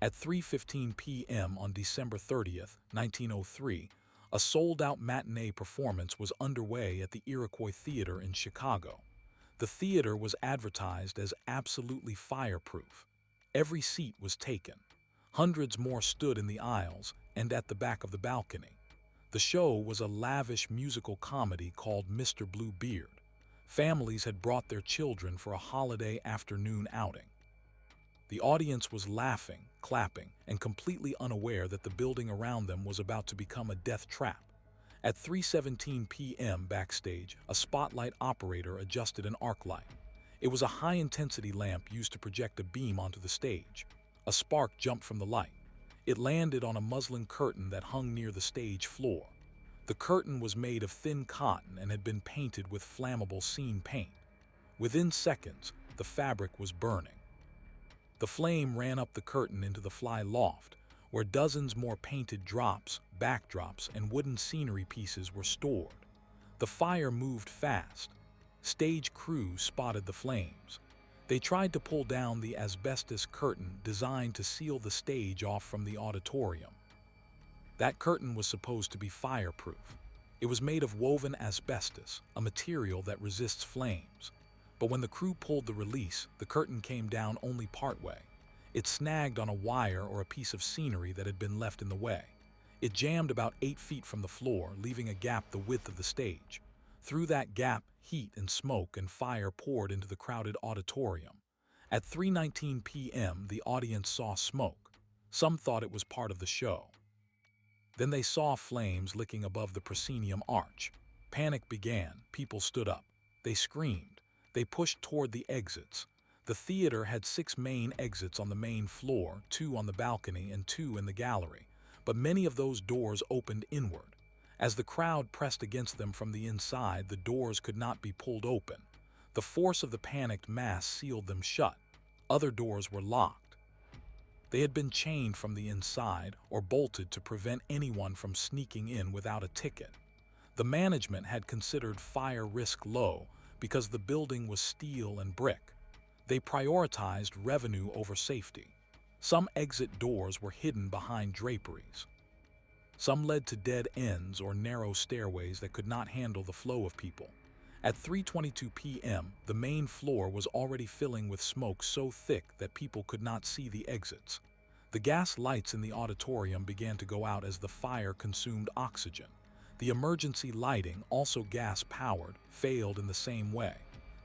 At 3:15 p.m. on December 30th, 1903, a sold-out matinee performance was underway at the Iroquois Theater in Chicago. The theater was advertised as absolutely fireproof. Every seat was taken. Hundreds more stood in the aisles and at the back of the balcony. The show was a lavish musical comedy called Mr. Bluebeard. Families had brought their children for a holiday afternoon outing. The audience was laughing, clapping, and completely unaware that the building around them was about to become a death trap. At 3:17 p.m. backstage, a spotlight operator adjusted an arc light. It was a high-intensity lamp used to project a beam onto the stage. A spark jumped from the light. It landed on a muslin curtain that hung near the stage floor. The curtain was made of thin cotton and had been painted with flammable scene paint. Within seconds, the fabric was burning. The flame ran up the curtain into the fly loft, where dozens more painted drops, backdrops, and wooden scenery pieces were stored. The fire moved fast. Stage crews spotted the flames. They tried to pull down the asbestos curtain designed to seal the stage off from the auditorium. That curtain was supposed to be fireproof. It was made of woven asbestos, a material that resists flames. But when the crew pulled the release, the curtain came down only partway. It snagged on a wire or a piece of scenery that had been left in the way. It jammed about 8 feet from the floor, leaving a gap the width of the stage. Through that gap, heat and smoke and fire poured into the crowded auditorium. At 3:19 p.m., the audience saw smoke. Some thought it was part of the show. Then they saw flames licking above the proscenium arch. Panic began. People stood up. They screamed. They pushed toward the exits. The theater had 6 main exits on the main floor, 2 on the balcony and 2 in the gallery, but many of those doors opened inward. As the crowd pressed against them from the inside, the doors could not be pulled open. The force of the panicked mass sealed them shut. Other doors were locked. They had been chained from the inside or bolted to prevent anyone from sneaking in without a ticket. The management had considered fire risk low because the building was steel and brick. They prioritized revenue over safety. Some exit doors were hidden behind draperies. Some led to dead ends or narrow stairways that could not handle the flow of people. At 3:22 p.m., the main floor was already filling with smoke so thick that people could not see the exits. The gas lights in the auditorium began to go out as the fire consumed oxygen. The emergency lighting, also gas-powered, failed in the same way.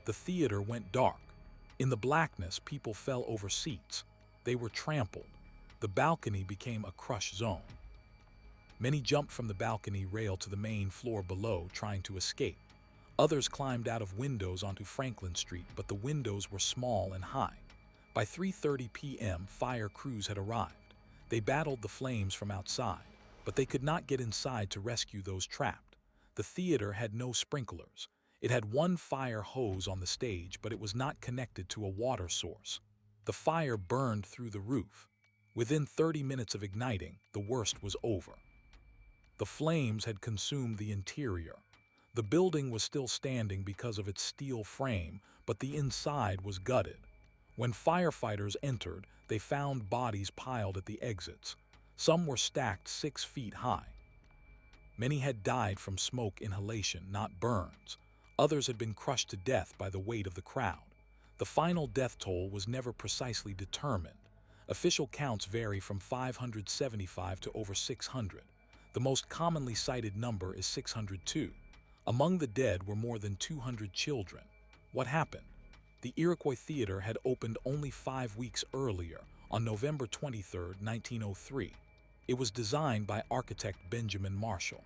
The theater went dark. In the blackness, people fell over seats. They were trampled. The balcony became a crush zone. Many jumped from the balcony rail to the main floor below, trying to escape. Others climbed out of windows onto Franklin Street, but the windows were small and high. By 3:30 p.m., fire crews had arrived. They battled the flames from outside, but they could not get inside to rescue those trapped. The theater had no sprinklers. It had one fire hose on the stage, but it was not connected to a water source. The fire burned through the roof. Within 30 minutes of igniting, the worst was over. The flames had consumed the interior. The building was still standing because of its steel frame, but the inside was gutted. When firefighters entered, they found bodies piled at the exits. Some were stacked 6 feet high. Many had died from smoke inhalation, not burns. Others had been crushed to death by the weight of the crowd. The final death toll was never precisely determined. Official counts vary from 575 to over 600. The most commonly cited number is 602. Among the dead were more than 200 children. What happened? The Iroquois Theater had opened only 5 weeks earlier, on November 23, 1903. It was designed by architect Benjamin Marshall.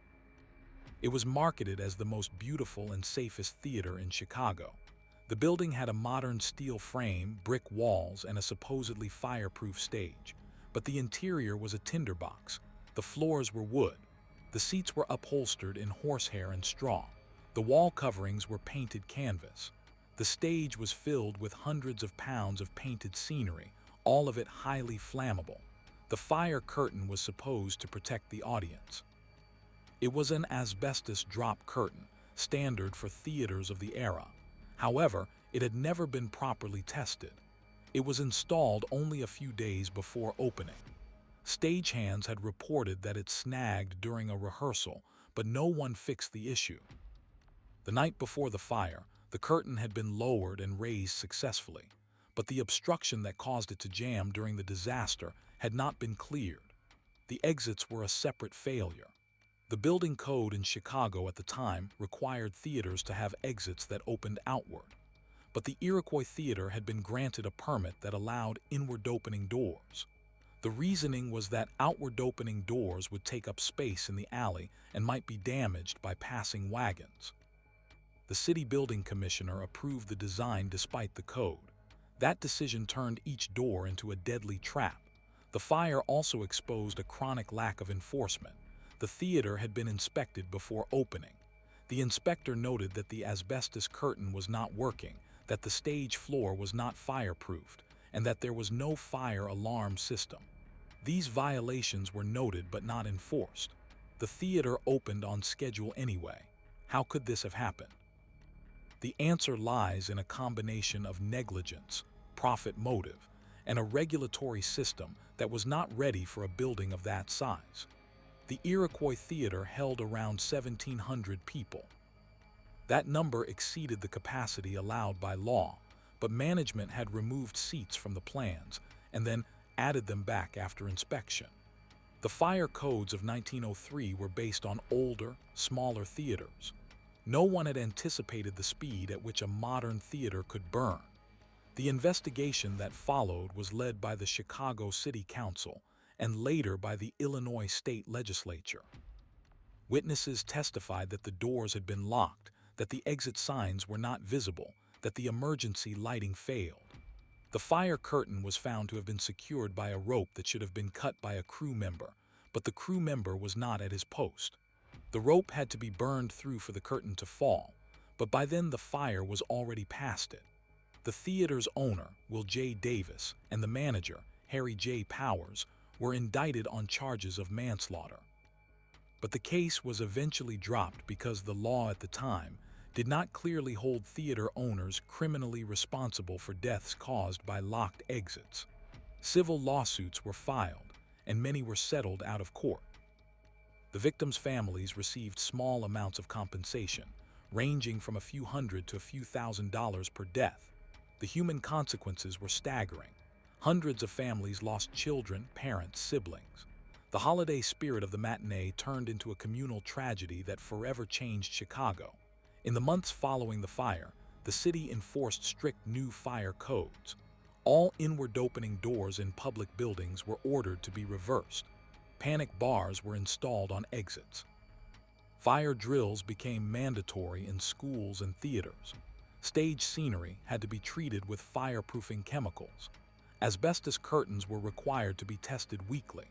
It was marketed as the most beautiful and safest theater in Chicago. The building had a modern steel frame, brick walls, and a supposedly fireproof stage. But the interior was a tinderbox. The floors were wood. The seats were upholstered in horsehair and straw. The wall coverings were painted canvas. The stage was filled with hundreds of pounds of painted scenery, all of it highly flammable. The fire curtain was supposed to protect the audience. It was an asbestos drop curtain, standard for theaters of the era. However, it had never been properly tested. It was installed only a few days before opening. Stagehands had reported that it snagged during a rehearsal, but no one fixed the issue. The night before the fire, the curtain had been lowered and raised successfully, but the obstruction that caused it to jam during the disaster had not been cleared. The exits were a separate failure. The building code in Chicago at the time required theaters to have exits that opened outward, but the Iroquois Theater had been granted a permit that allowed inward-opening doors. The reasoning was that outward-opening doors would take up space in the alley and might be damaged by passing wagons. The city building commissioner approved the design despite the code. That decision turned each door into a deadly trap. The fire also exposed a chronic lack of enforcement. The theater had been inspected before opening. The inspector noted that the asbestos curtain was not working, that the stage floor was not fireproofed, and that there was no fire alarm system. These violations were noted but not enforced. The theater opened on schedule anyway. How could this have happened? The answer lies in a combination of negligence, profit motive, and a regulatory system that was not ready for a building of that size. The Iroquois Theater held around 1,700 people. That number exceeded the capacity allowed by law, but management had removed seats from the plans and then added them back after inspection. The fire codes of 1903 were based on older, smaller theaters. No one had anticipated the speed at which a modern theater could burn. The investigation that followed was led by the Chicago City Council and later by the Illinois State Legislature. Witnesses testified that the doors had been locked, that the exit signs were not visible, that the emergency lighting failed. The fire curtain was found to have been secured by a rope that should have been cut by a crew member, but the crew member was not at his post. The rope had to be burned through for the curtain to fall, but by then the fire was already past it. The theater's owner, Will J. Davis, and the manager, Harry J. Powers, were indicted on charges of manslaughter. But the case was eventually dropped because the law at the time did not clearly hold theater owners criminally responsible for deaths caused by locked exits. Civil lawsuits were filed, and many were settled out of court. The victims' families received small amounts of compensation, ranging from a few hundred to a few $1,000s per death. The human consequences were staggering. Hundreds of families lost children, parents, siblings. The holiday spirit of the matinee turned into a communal tragedy that forever changed Chicago. In the months following the fire, the city enforced strict new fire codes. All inward-opening doors in public buildings were ordered to be reversed. Panic bars were installed on exits. Fire drills became mandatory in schools and theaters. Stage scenery had to be treated with fireproofing chemicals. Asbestos curtains were required to be tested weekly.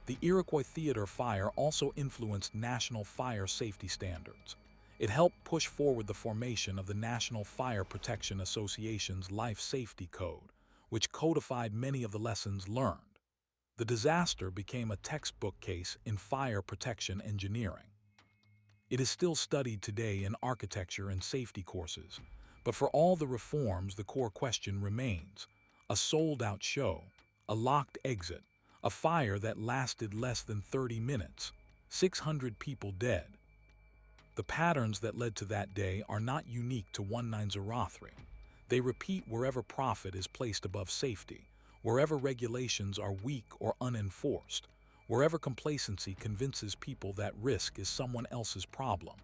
The Iroquois Theater fire also influenced national fire safety standards. It helped push forward the formation of the National Fire Protection Association's Life Safety Code, which codified many of the lessons learned. The disaster became a textbook case in fire protection engineering. It is still studied today in architecture and safety courses, but for all the reforms, the core question remains: a sold-out show, a locked exit, a fire that lasted less than 30 minutes, 600 people dead. The patterns that led to that day are not unique to 1903. They repeat wherever profit is placed above safety, wherever regulations are weak or unenforced, wherever complacency convinces people that risk is someone else's problem.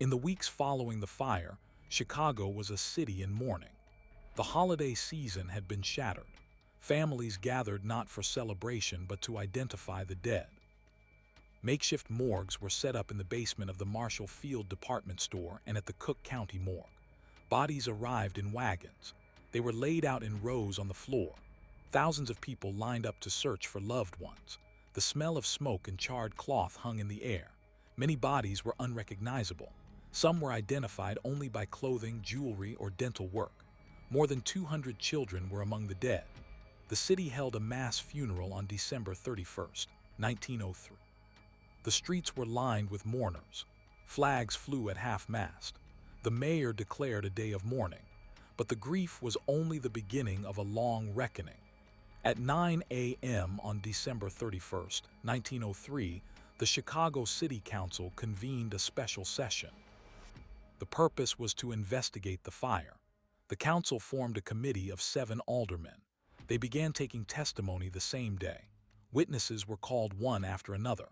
In the weeks following the fire, Chicago was a city in mourning. The holiday season had been shattered. Families gathered not for celebration but to identify the dead. Makeshift morgues were set up in the basement of the Marshall Field department store and at the Cook County morgue. Bodies arrived in wagons. They were laid out in rows on the floor. Thousands of people lined up to search for loved ones. The smell of smoke and charred cloth hung in the air. Many bodies were unrecognizable. Some were identified only by clothing, jewelry, or dental work. More than 200 children were among the dead. The city held a mass funeral on December 31st, 1903. The streets were lined with mourners. Flags flew at half-mast. The mayor declared a day of mourning. But the grief was only the beginning of a long reckoning. At 9 a.m. on December 31st, 1903, the Chicago City Council convened a special session. The purpose was to investigate the fire. The council formed a committee of 7 aldermen. They began taking testimony the same day. Witnesses were called one after another.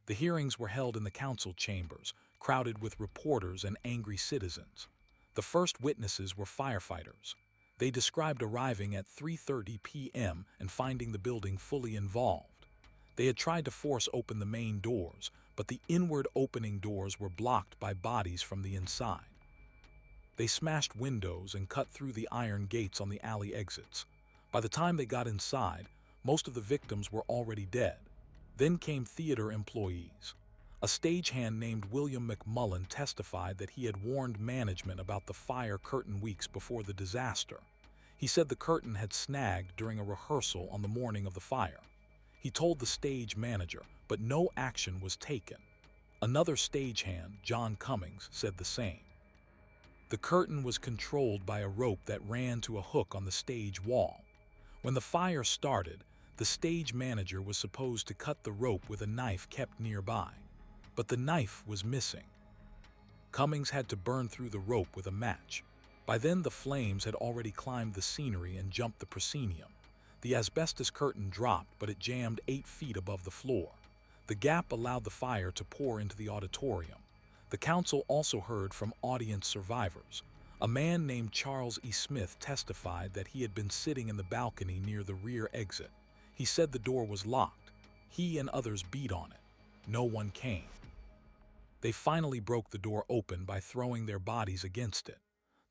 The hearings were held in the council chambers, crowded with reporters and angry citizens. The first witnesses were firefighters. They described arriving at 3:30 p.m. and finding the building fully involved. They had tried to force open the main doors, but the inward opening doors were blocked by bodies from the inside. They smashed windows and cut through the iron gates on the alley exits. By the time they got inside, most of the victims were already dead. Then came theater employees. A stagehand named William McMullen testified that he had warned management about the fire curtain weeks before the disaster. He said the curtain had snagged during a rehearsal on the morning of the fire. He told the stage manager, but no action was taken. Another stagehand, John Cummings, said the same. The curtain was controlled by a rope that ran to a hook on the stage wall. When the fire started, the stage manager was supposed to cut the rope with a knife kept nearby, but the knife was missing. Cummings had to burn through the rope with a match. By then, the flames had already climbed the scenery and jumped the proscenium. The asbestos curtain dropped, but it jammed 8 feet above the floor. The gap allowed the fire to pour into the auditorium. The council also heard from audience survivors. A man named Charles E. Smith testified that he had been sitting in the balcony near the rear exit. He said the door was locked. He and others beat on it. No one came. They finally broke the door open by throwing their bodies against it.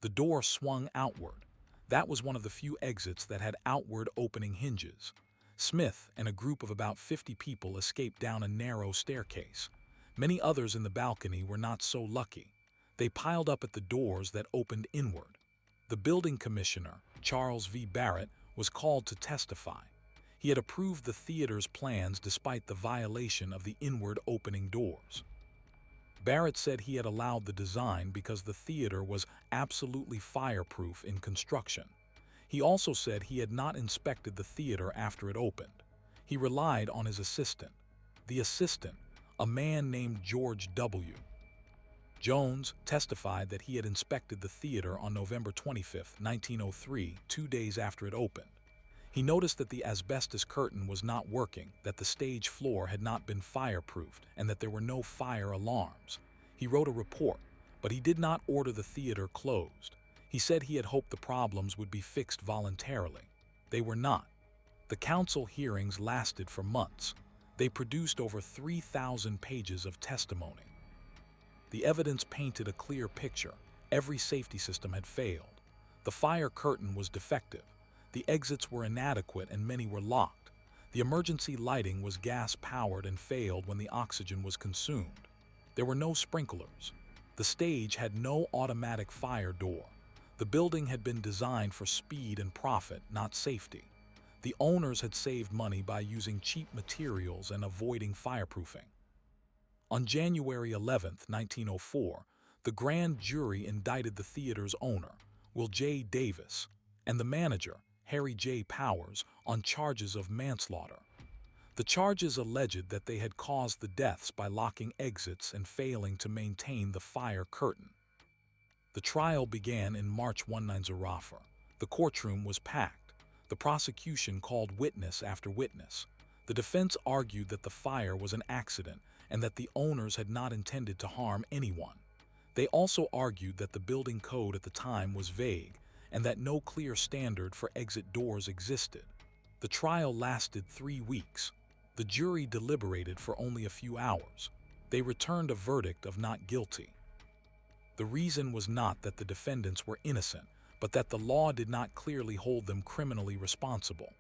The door swung outward. That was one of the few exits that had outward opening hinges. Smith and a group of about 50 people escaped down a narrow staircase. Many others in the balcony were not so lucky. They piled up at the doors that opened inward. The building commissioner, Charles V. Barrett, was called to testify. He had approved the theater's plans despite the violation of the inward opening doors. Barrett said he had allowed the design because the theater was absolutely fireproof in construction. He also said he had not inspected the theater after it opened. He relied on his assistant. The assistant, a man named George W. Jones, testified that he had inspected the theater on November 25, 1903, 2 days after it opened. He noticed that the asbestos curtain was not working, that the stage floor had not been fireproofed, and that there were no fire alarms. He wrote a report, but he did not order the theater closed. He said he had hoped the problems would be fixed voluntarily. They were not. The council hearings lasted for months. They produced over 3,000 pages of testimony. The evidence painted a clear picture. Every safety system had failed. The fire curtain was defective. The exits were inadequate and many were locked. The emergency lighting was gas-powered and failed when the oxygen was consumed. There were no sprinklers. The stage had no automatic fire door. The building had been designed for speed and profit, not safety. The owners had saved money by using cheap materials and avoiding fireproofing. On January 11, 1904, the grand jury indicted the theater's owner, Will J. Davis, and the manager, Harry J. Powers, on charges of manslaughter. The charges alleged that they had caused the deaths by locking exits and failing to maintain the fire curtain. The trial began in March 1904. The courtroom was packed. The prosecution called witness after witness. The defense argued that the fire was an accident and that the owners had not intended to harm anyone. They also argued that the building code at the time was vague and that no clear standard for exit doors existed. The trial lasted 3 weeks. The jury deliberated for only a few hours. They returned a verdict of not guilty. The reason was not that the defendants were innocent, but that the law did not clearly hold them criminally responsible.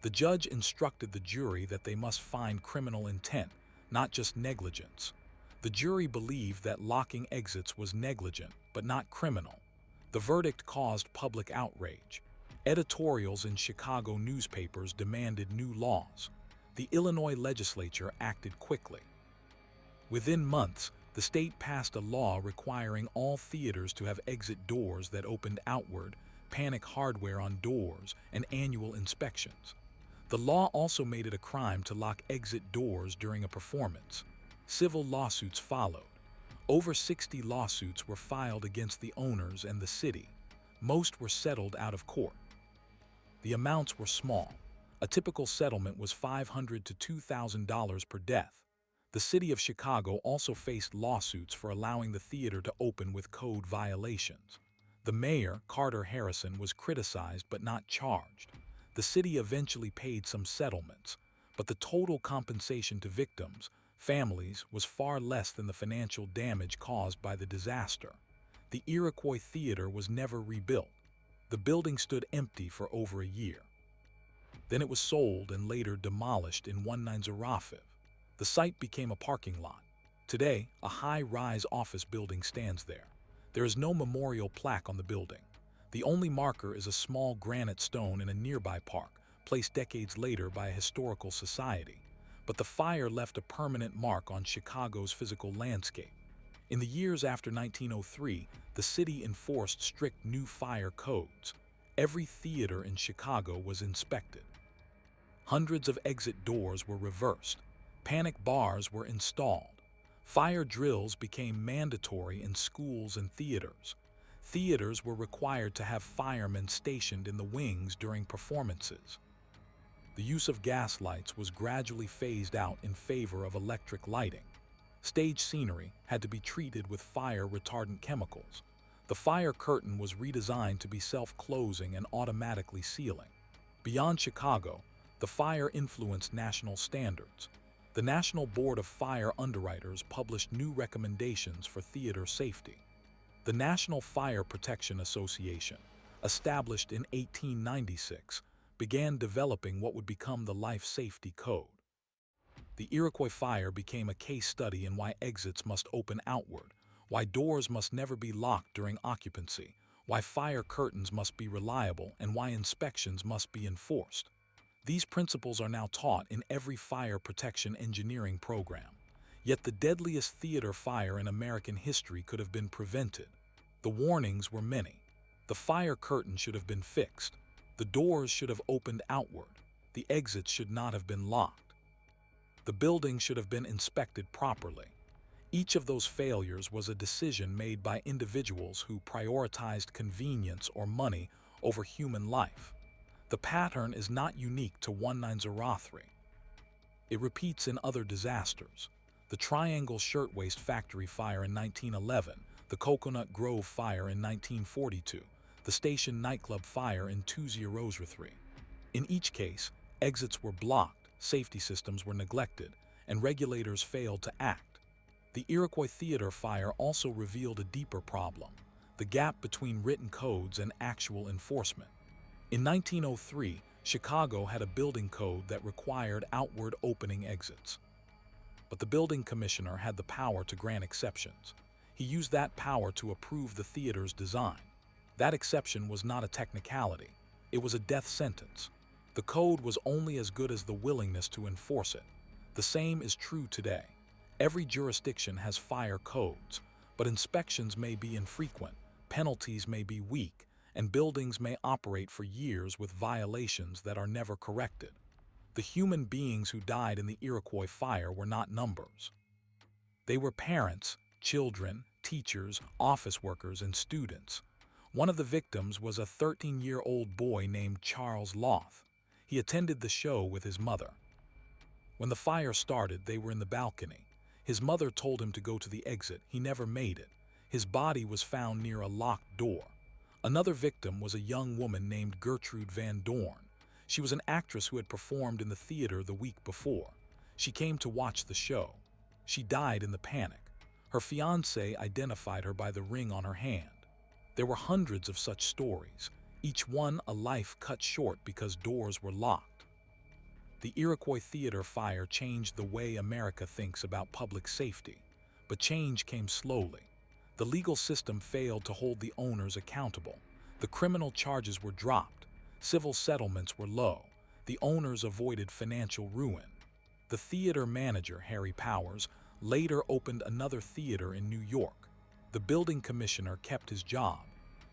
The judge instructed the jury that they must find criminal intent, not just negligence. The jury believed that locking exits was negligent, but not criminal. The verdict caused public outrage. Editorials in Chicago newspapers demanded new laws. The Illinois legislature acted quickly. Within months, the state passed a law requiring all theaters to have exit doors that opened outward, panic hardware on doors, and annual inspections. The law also made it a crime to lock exit doors during a performance. Civil lawsuits followed. Over 60 lawsuits were filed against the owners and the city. Most were settled out of court. The amounts were small. A typical settlement was $500 to $2,000 per death. The city of Chicago also faced lawsuits for allowing the theater to open with code violations. The mayor, Carter Harrison, was criticized but not charged. The city eventually paid some settlements, but the total compensation to victims, families, was far less than the financial damage caused by the disaster. The Iroquois Theater was never rebuilt. The building stood empty for over a year. Then it was sold and later demolished in 1905. The site became a parking lot. Today, a high-rise office building stands there. There is no memorial plaque on the building. The only marker is a small granite stone in a nearby park, placed decades later by a historical society. But the fire left a permanent mark on Chicago's physical landscape. In the years after 1903, the city enforced strict new fire codes. Every theater in Chicago was inspected. Hundreds of exit doors were reversed. Panic bars were installed. Fire drills became mandatory in schools and theaters. Theaters were required to have firemen stationed in the wings during performances. The use of gas lights was gradually phased out in favor of electric lighting. Stage scenery had to be treated with fire-retardant chemicals. The fire curtain was redesigned to be self-closing and automatically sealing. Beyond Chicago, the fire influenced national standards. The National Board of Fire Underwriters published new recommendations for theater safety. The National Fire Protection Association, established in 1896, began developing what would become the Life Safety Code. The Iroquois fire became a case study in why exits must open outward, why doors must never be locked during occupancy, why fire curtains must be reliable, and why inspections must be enforced. These principles are now taught in every fire protection engineering program. Yet the deadliest theater fire in American history could have been prevented. The warnings were many. The fire curtain should have been fixed. The doors should have opened outward. The exits should not have been locked. The building should have been inspected properly. Each of those failures was a decision made by individuals who prioritized convenience or money over human life. The pattern is not unique to 1903. It repeats in other disasters. The Triangle Shirtwaist Factory fire in 1911, the Coconut Grove fire in 1942, the Station nightclub fire in 2003. In each case, exits were blocked, safety systems were neglected, and regulators failed to act. The Iroquois Theater fire also revealed a deeper problem: the gap between written codes and actual enforcement. In 1903, Chicago had a building code that required outward opening exits. But the building commissioner had the power to grant exceptions. He used that power to approve the theater's design. That exception was not a technicality. It was a death sentence. The code was only as good as the willingness to enforce it. The same is true today. Every jurisdiction has fire codes, but inspections may be infrequent, penalties may be weak, and buildings may operate for years with violations that are never corrected. The human beings who died in the Iroquois fire were not numbers. They were parents, children, teachers, office workers, and students. One of the victims was a 13-year-old boy named Charles Loth. He attended the show with his mother. When the fire started, they were in the balcony. His mother told him to go to the exit. He never made it. His body was found near a locked door. Another victim was a young woman named Gertrude Van Dorn. She was an actress who had performed in the theater the week before. She came to watch the show. She died in the panic. Her fiancé identified her by the ring on her hand. There were hundreds of such stories, each one a life cut short because doors were locked. The Iroquois Theater fire changed the way America thinks about public safety, but change came slowly. The legal system failed to hold the owners accountable. The criminal charges were dropped. Civil settlements were low. The owners avoided financial ruin. The theater manager, Harry Powers, later opened another theater in New York. The building commissioner kept his job.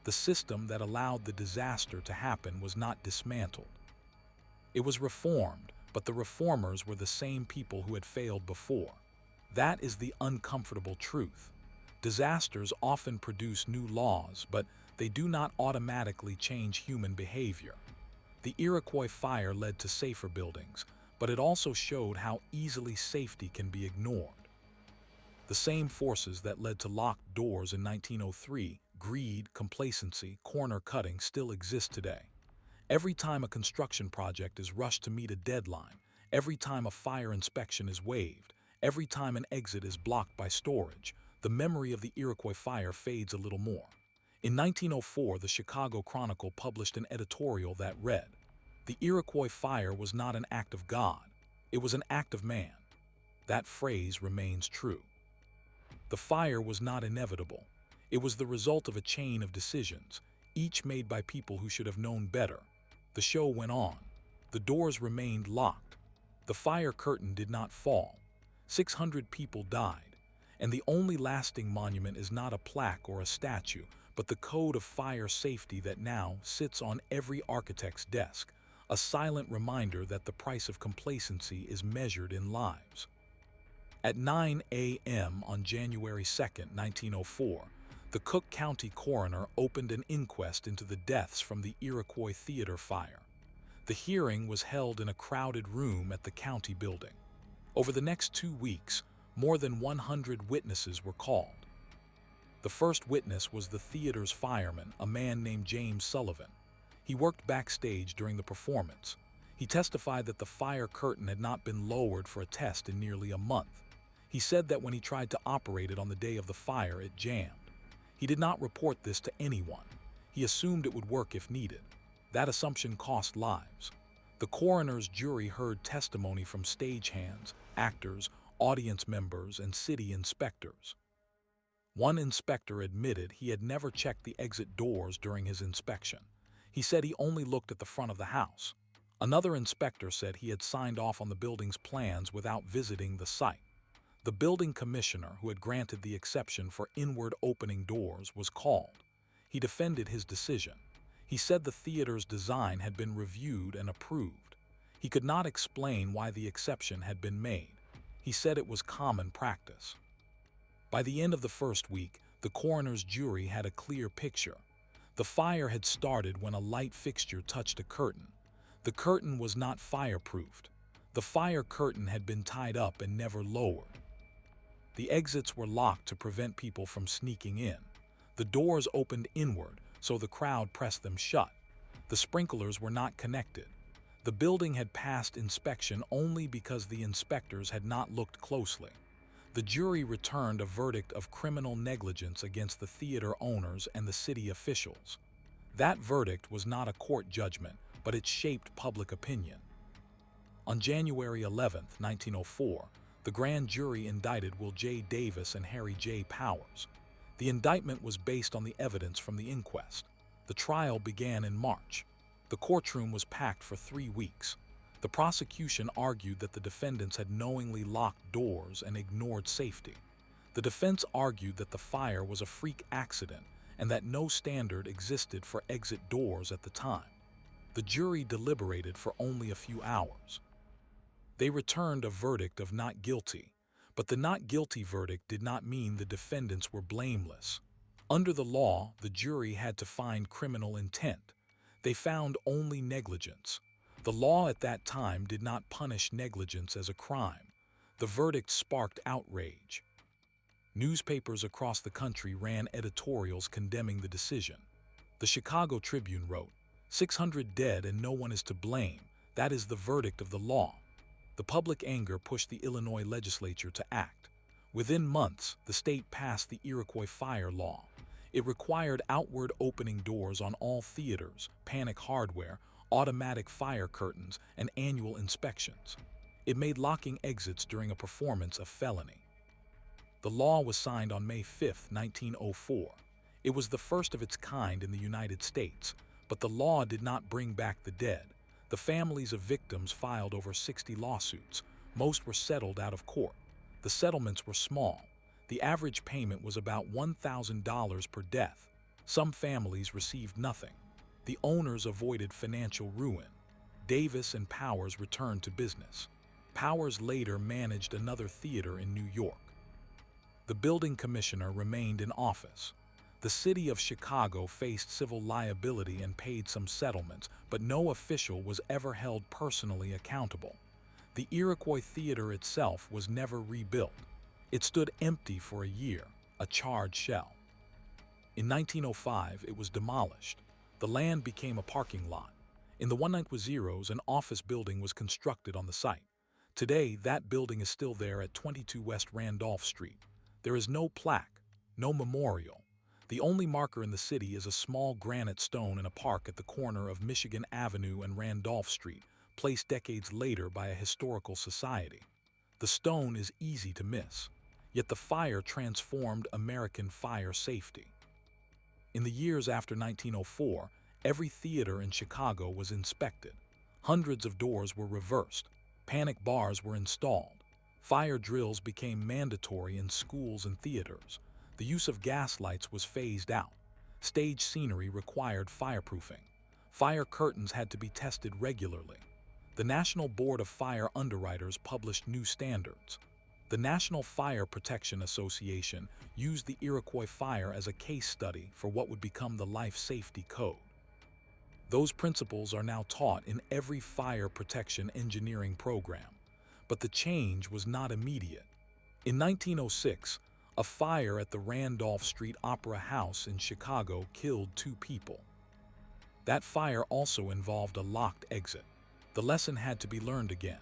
The system that allowed the disaster to happen was not dismantled. It was reformed, but the reformers were the same people who had failed before. That is the uncomfortable truth. Disasters often produce new laws, but they do not automatically change human behavior. The Iroquois fire led to safer buildings, but it also showed how easily safety can be ignored. The same forces that led to locked doors in 1903, greed, complacency, corner cutting, still exist today. Every time a construction project is rushed to meet a deadline, every time a fire inspection is waived, every time an exit is blocked by storage, the memory of the Iroquois fire fades a little more. In 1904, the Chicago Chronicle published an editorial that read, "The Iroquois fire was not an act of God, it was an act of man." That phrase remains true. The fire was not inevitable. It was the result of a chain of decisions, each made by people who should have known better. The show went on. The doors remained locked. The fire curtain did not fall. 600 people died. And the only lasting monument is not a plaque or a statue, but the code of fire safety that now sits on every architect's desk, a silent reminder that the price of complacency is measured in lives. At 9 a.m. on January 2, 1904, the Cook County coroner opened an inquest into the deaths from the Iroquois Theater fire. The hearing was held in a crowded room at the county building. Over the next 2 weeks, more than 100 witnesses were called. The first witness was the theater's fireman, a man named James Sullivan. He worked backstage during the performance. He testified that the fire curtain had not been lowered for a test in nearly a month. He said that when he tried to operate it on the day of the fire, it jammed. He did not report this to anyone. He assumed it would work if needed. That assumption cost lives. The coroner's jury heard testimony from stagehands, actors, audience members, and city inspectors. One inspector admitted he had never checked the exit doors during his inspection. He said he only looked at the front of the house. Another inspector said he had signed off on the building's plans without visiting the site. The building commissioner, who had granted the exception for inward opening doors, was called. He defended his decision. He said the theater's design had been reviewed and approved. He could not explain why the exception had been made. He said it was common practice. By the end of the first week, the coroner's jury had a clear picture. The fire had started when a light fixture touched a curtain. The curtain was not fireproofed. The fire curtain had been tied up and never lowered. The exits were locked to prevent people from sneaking in. The doors opened inward, so the crowd pressed them shut. The sprinklers were not connected. The building had passed inspection only because the inspectors had not looked closely. The jury returned a verdict of criminal negligence against the theater owners and the city officials. That verdict was not a court judgment, but it shaped public opinion. On January 11, 1904, the grand jury indicted Will J. Davis and Harry J. Powers. The indictment was based on the evidence from the inquest. The trial began in March. The courtroom was packed for 3 weeks. The prosecution argued that the defendants had knowingly locked doors and ignored safety. The defense argued that the fire was a freak accident and that no standard existed for exit doors at the time. The jury deliberated for only a few hours. They returned a verdict of not guilty, but the not guilty verdict did not mean the defendants were blameless. Under the law, the jury had to find criminal intent. They found only negligence. The law at that time did not punish negligence as a crime. The verdict sparked outrage. Newspapers across the country ran editorials condemning the decision. The Chicago Tribune wrote, "600 dead and no one is to blame. That is the verdict of the law." The public anger pushed the Illinois legislature to act. Within months, the state passed the Iroquois fire law. It required outward opening doors on all theaters, panic hardware, automatic fire curtains, and annual inspections. It made locking exits during a performance a felony. The law was signed on May 5, 1904. It was the first of its kind in the United States, but the law did not bring back the dead. The families of victims filed over 60 lawsuits. Most were settled out of court. The settlements were small. The average payment was about $1,000 per death. Some families received nothing. The owners avoided financial ruin. Davis and Powers returned to business. Powers later managed another theater in New York. The building commissioner remained in office. The city of Chicago faced civil liability and paid some settlements, but no official was ever held personally accountable. The Iroquois Theater itself was never rebuilt. It stood empty for a year, a charred shell. In 1905, it was demolished. The land became a parking lot. In the 190s, an office building was constructed on the site. Today, that building is still there at 22 West Randolph Street. There is no plaque, no memorial. The only marker in the city is a small granite stone in a park at the corner of Michigan Avenue and Randolph Street, placed decades later by a historical society. The stone is easy to miss, yet the fire transformed American fire safety. In the years after 1904, every theater in Chicago was inspected. Hundreds of doors were reversed. Panic bars were installed. Fire drills became mandatory in schools and theaters. The use of gas lights was phased out. Stage scenery required fireproofing. Fire curtains had to be tested regularly. The National Board of Fire Underwriters published new standards. The National Fire Protection Association used the Iroquois fire as a case study for what would become the Life Safety Code. Those principles are now taught in every fire protection engineering program. But the change was not immediate. In 1906, a fire at the Randolph Street Opera House in Chicago killed 2 people. That fire also involved a locked exit. The lesson had to be learned again.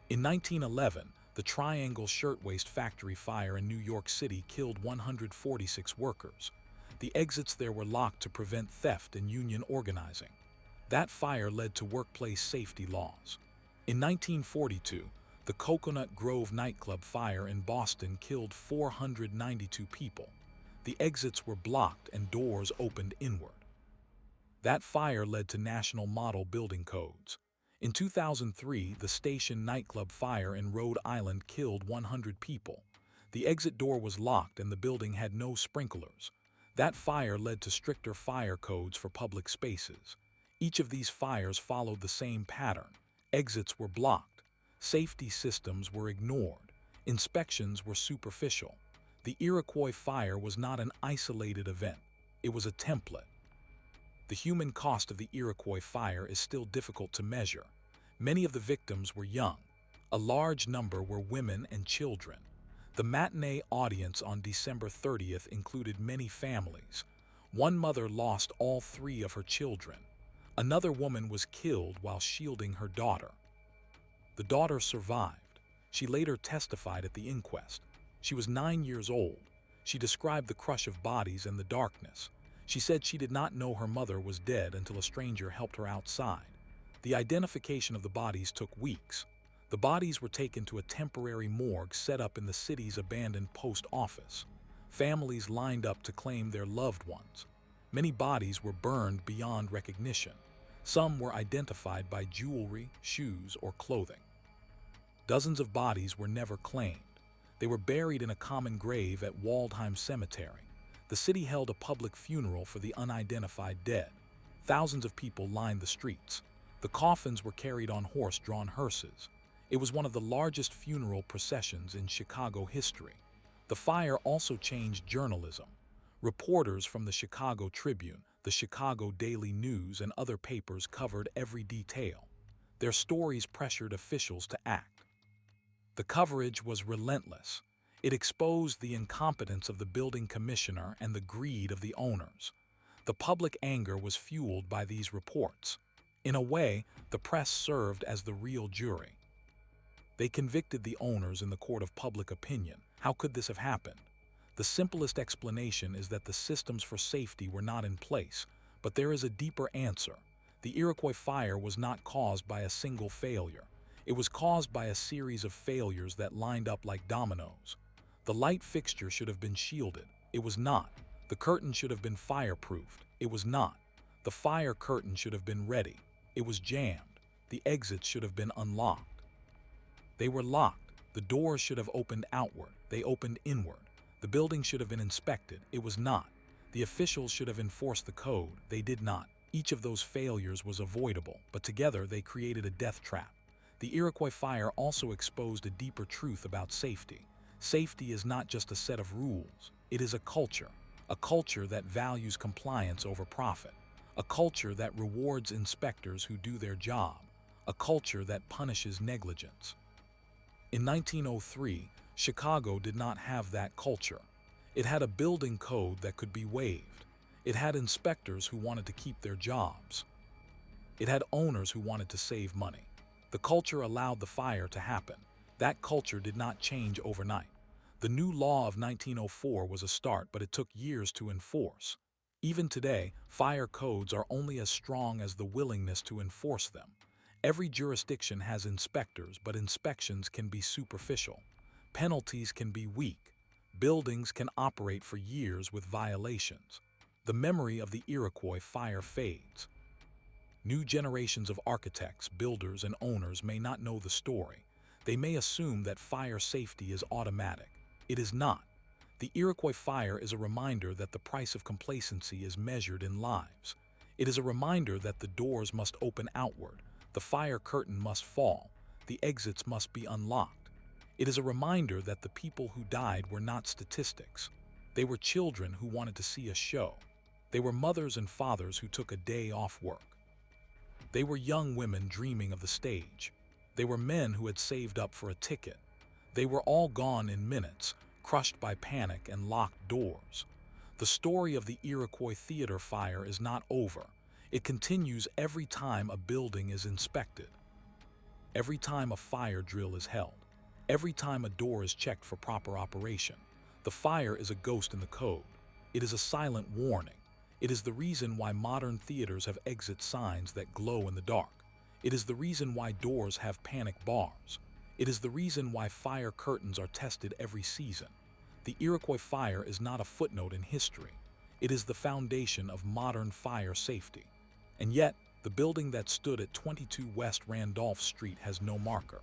In 1911, the Triangle Shirtwaist Factory fire in New York City killed 146 workers. The exits there were locked to prevent theft and union organizing. That fire led to workplace safety laws. In 1942, the Coconut Grove nightclub fire in Boston killed 492 people. The exits were blocked and doors opened inward. That fire led to national model building codes. In 2003, the Station nightclub fire in Rhode Island killed 100 people. The exit door was locked and the building had no sprinklers. That fire led to stricter fire codes for public spaces. Each of these fires followed the same pattern. Exits were blocked. Safety systems were ignored. Inspections were superficial. The Iroquois fire was not an isolated event. It was a template. The human cost of the Iroquois fire is still difficult to measure. Many of the victims were young. A large number were women and children. The matinee audience on December 30th included many families. One mother lost all 3 of her children. Another woman was killed while shielding her daughter. The daughter survived. She later testified at the inquest. She was 9 years old. She described the crush of bodies and the darkness. She said she did not know her mother was dead until a stranger helped her outside. The identification of the bodies took weeks. The bodies were taken to a temporary morgue set up in the city's abandoned post office. Families lined up to claim their loved ones. Many bodies were burned beyond recognition. Some were identified by jewelry, shoes, or clothing. Dozens of bodies were never claimed. They were buried in a common grave at Waldheim Cemetery. The city held a public funeral for the unidentified dead. Thousands of people lined the streets. The coffins were carried on horse-drawn hearses. It was one of the largest funeral processions in Chicago history. The fire also changed journalism. Reporters from the Chicago Tribune, the Chicago Daily News, and other papers covered every detail. Their stories pressured officials to act. The coverage was relentless. It exposed the incompetence of the building commissioner and the greed of the owners. The public anger was fueled by these reports. In a way, the press served as the real jury. They convicted the owners in the court of public opinion. How could this have happened? The simplest explanation is that the systems for safety were not in place, but there is a deeper answer. The Iroquois fire was not caused by a single failure. It was caused by a series of failures that lined up like dominoes. The light fixture should have been shielded. It was not. The curtain should have been fireproofed. It was not. The fire curtain should have been ready. It was jammed. The exits should have been unlocked. They were locked. The doors should have opened outward. They opened inward. The building should have been inspected. It was not. The officials should have enforced the code. They did not. Each of those failures was avoidable, but together they created a death trap. The Iroquois fire also exposed a deeper truth about safety. Safety is not just a set of rules, it is a culture that values compliance over profit, a culture that rewards inspectors who do their job, a culture that punishes negligence. In 1903, Chicago did not have that culture. It had a building code that could be waived. It had inspectors who wanted to keep their jobs. It had owners who wanted to save money. The culture allowed the fire to happen. That culture did not change overnight. The new law of 1904 was a start, but it took years to enforce. Even today, fire codes are only as strong as the willingness to enforce them. Every jurisdiction has inspectors, but inspections can be superficial. Penalties can be weak. Buildings can operate for years with violations. The memory of the Iroquois fire fades. New generations of architects, builders, and owners may not know the story. They may assume that fire safety is automatic. It is not. The Iroquois fire is a reminder that the price of complacency is measured in lives. It is a reminder that the doors must open outward, the fire curtain must fall, the exits must be unlocked. It is a reminder that the people who died were not statistics. They were children who wanted to see a show. They were mothers and fathers who took a day off work. They were young women dreaming of the stage. They were men who had saved up for a ticket. They were all gone in minutes, crushed by panic and locked doors. The story of the Iroquois theater fire is not over. It continues every time a building is inspected, every time a fire drill is held, every time a door is checked for proper operation. The fire is a ghost in the code. It is a silent warning. It is the reason why modern theaters have exit signs that glow in the dark. It is the reason why doors have panic bars. It is the reason why fire curtains are tested every season. The Iroquois fire is not a footnote in history. It is the foundation of modern fire safety. And yet, the building that stood at 22 West Randolph Street has no marker.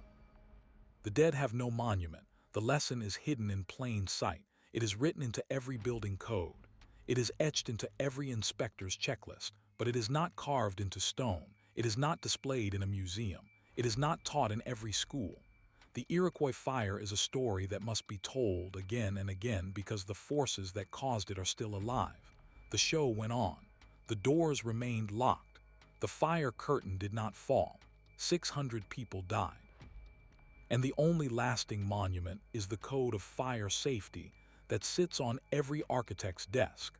The dead have no monument. The lesson is hidden in plain sight. It is written into every building code. It is etched into every inspector's checklist, but it is not carved into stone. It is not displayed in a museum. It is not taught in every school. The Iroquois fire is a story that must be told again and again because the forces that caused it are still alive. The show went on. The doors remained locked. The fire curtain did not fall. 600 people died. And the only lasting monument is the code of fire safety that sits on every architect's desk,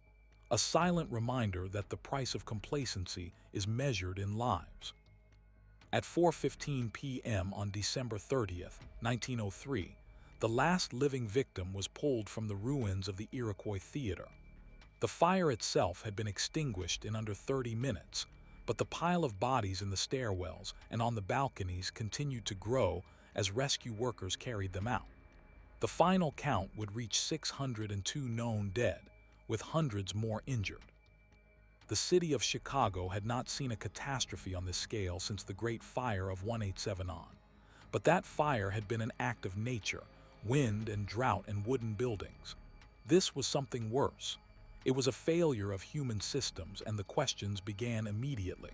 a silent reminder that the price of complacency is measured in lives. At 4:15 p.m. on December 30th, 1903, the last living victim was pulled from the ruins of the Iroquois Theater. The fire itself had been extinguished in under 30 minutes, but the pile of bodies in the stairwells and on the balconies continued to grow as rescue workers carried them out. The final count would reach 602 known dead, with hundreds more injured. The city of Chicago had not seen a catastrophe on this scale since the Great Fire of 187 on. But that fire had been an act of nature, wind and drought and wooden buildings. This was something worse. It was a failure of human systems, and the questions began immediately.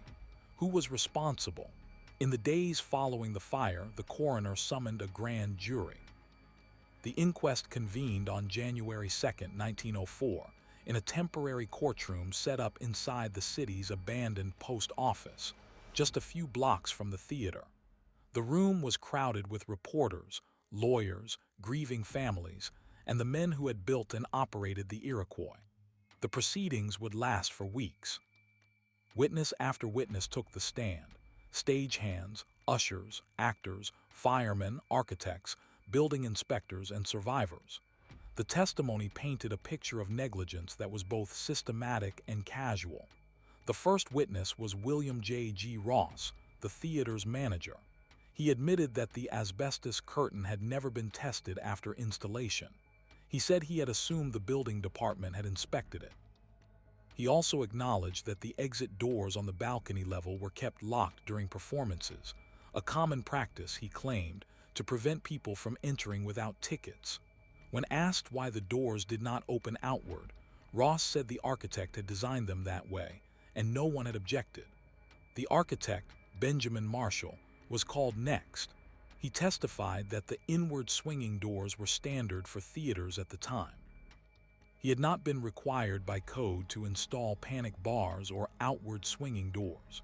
Who was responsible? In the days following the fire, the coroner summoned a grand jury. The inquest convened on January 2, 1904, in a temporary courtroom set up inside the city's abandoned post office, just a few blocks from the theater. The room was crowded with reporters, lawyers, grieving families, and the men who had built and operated the Iroquois. The proceedings would last for weeks. Witness after witness took the stand. Stagehands, ushers, actors, firemen, architects, building inspectors, and survivors. The testimony painted a picture of negligence that was both systematic and casual. The first witness was William J.G. Ross, the theater's manager. He admitted that the asbestos curtain had never been tested after installation. He said he had assumed the building department had inspected it. He also acknowledged that the exit doors on the balcony level were kept locked during performances, a common practice, he claimed, to prevent people from entering without tickets. When asked why the doors did not open outward, Ross said the architect had designed them that way, and no one had objected. The architect, Benjamin Marshall, was called next. He testified that the inward swinging doors were standard for theaters at the time. He had not been required by code to install panic bars or outward swinging doors.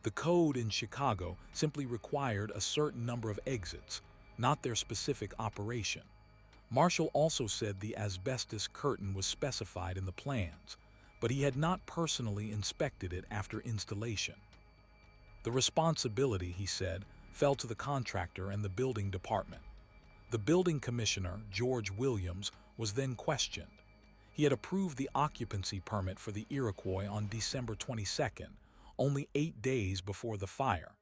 The code in Chicago simply required a certain number of exits, not their specific operation. Marshall also said the asbestos curtain was specified in the plans, but he had not personally inspected it after installation. The responsibility, he said, fell to the contractor and the building department. The building commissioner, George Williams, was then questioned. He had approved the occupancy permit for the Iroquois on December 22nd, only 8 days before the fire.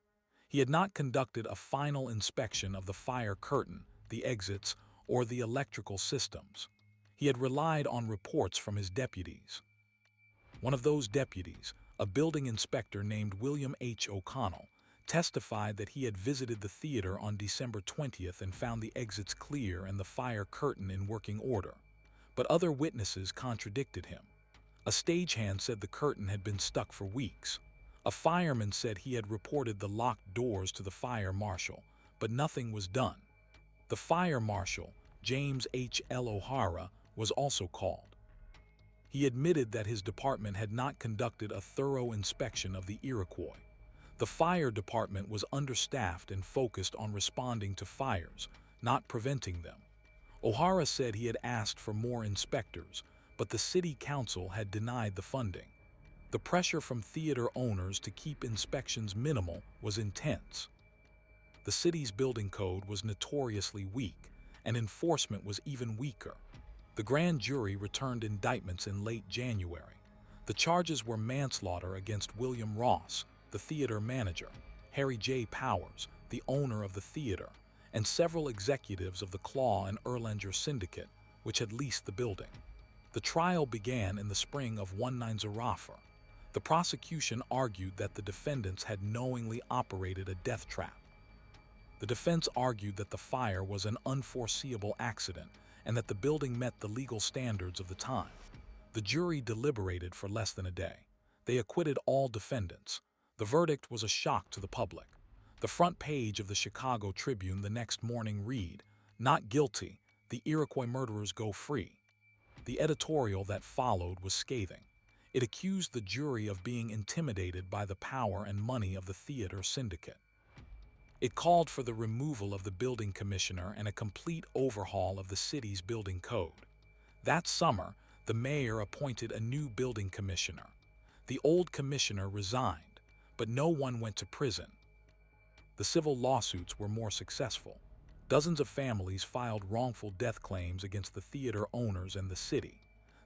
He had not conducted a final inspection of the fire curtain, the exits, or the electrical systems. He had relied on reports from his deputies. One of those deputies, a building inspector named William H. O'Connell, testified that he had visited the theater on December 20th and found the exits clear and the fire curtain in working order. But other witnesses contradicted him. A stagehand said the curtain had been stuck for weeks. A fireman said he had reported the locked doors to the fire marshal, but nothing was done. The fire marshal, James H. L. O'Hara, was also called. He admitted that his department had not conducted a thorough inspection of the Iroquois. The fire department was understaffed and focused on responding to fires, not preventing them. O'Hara said he had asked for more inspectors, but the city council had denied the funding. The pressure from theater owners to keep inspections minimal was intense. The city's building code was notoriously weak, and enforcement was even weaker. The grand jury returned indictments in late January. The charges were manslaughter against William Ross, the theater manager, Harry J. Powers, the owner of the theater, and several executives of the Claw and Erlanger Syndicate, which had leased the building. The trial began in the spring of 1904. The prosecution argued that the defendants had knowingly operated a death trap. The defense argued that the fire was an unforeseeable accident and that the building met the legal standards of the time. The jury deliberated for less than a day. They acquitted all defendants. The verdict was a shock to the public. The front page of the Chicago Tribune the next morning read, "Not guilty, the Iroquois murderers go free." The editorial that followed was scathing. It accused the jury of being intimidated by the power and money of the theater syndicate. It called for the removal of the building commissioner and a complete overhaul of the city's building code. That summer, the mayor appointed a new building commissioner. The old commissioner resigned, but no one went to prison. The civil lawsuits were more successful. Dozens of families filed wrongful death claims against the theater owners and the city.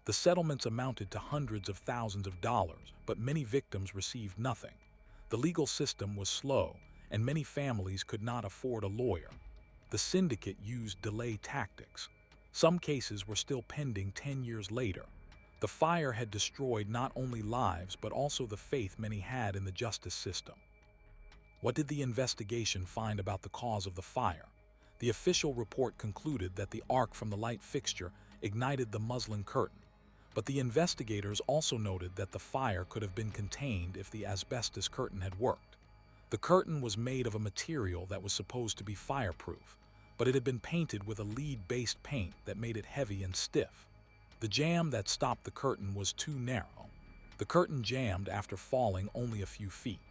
The settlements amounted to hundreds of thousands of dollars, but many victims received nothing. The legal system was slow, and many families could not afford a lawyer. The syndicate used delay tactics. Some cases were still pending 10 years later. The fire had destroyed not only lives but also the faith many had in the justice system. What did the investigation find about the cause of the fire? The official report concluded that the arc from the light fixture ignited the muslin curtain, but the investigators also noted that the fire could have been contained if the asbestos curtain had worked. The curtain was made of a material that was supposed to be fireproof, but it had been painted with a lead-based paint that made it heavy and stiff. The jamb that stopped the curtain was too narrow. The curtain jammed after falling only a few feet.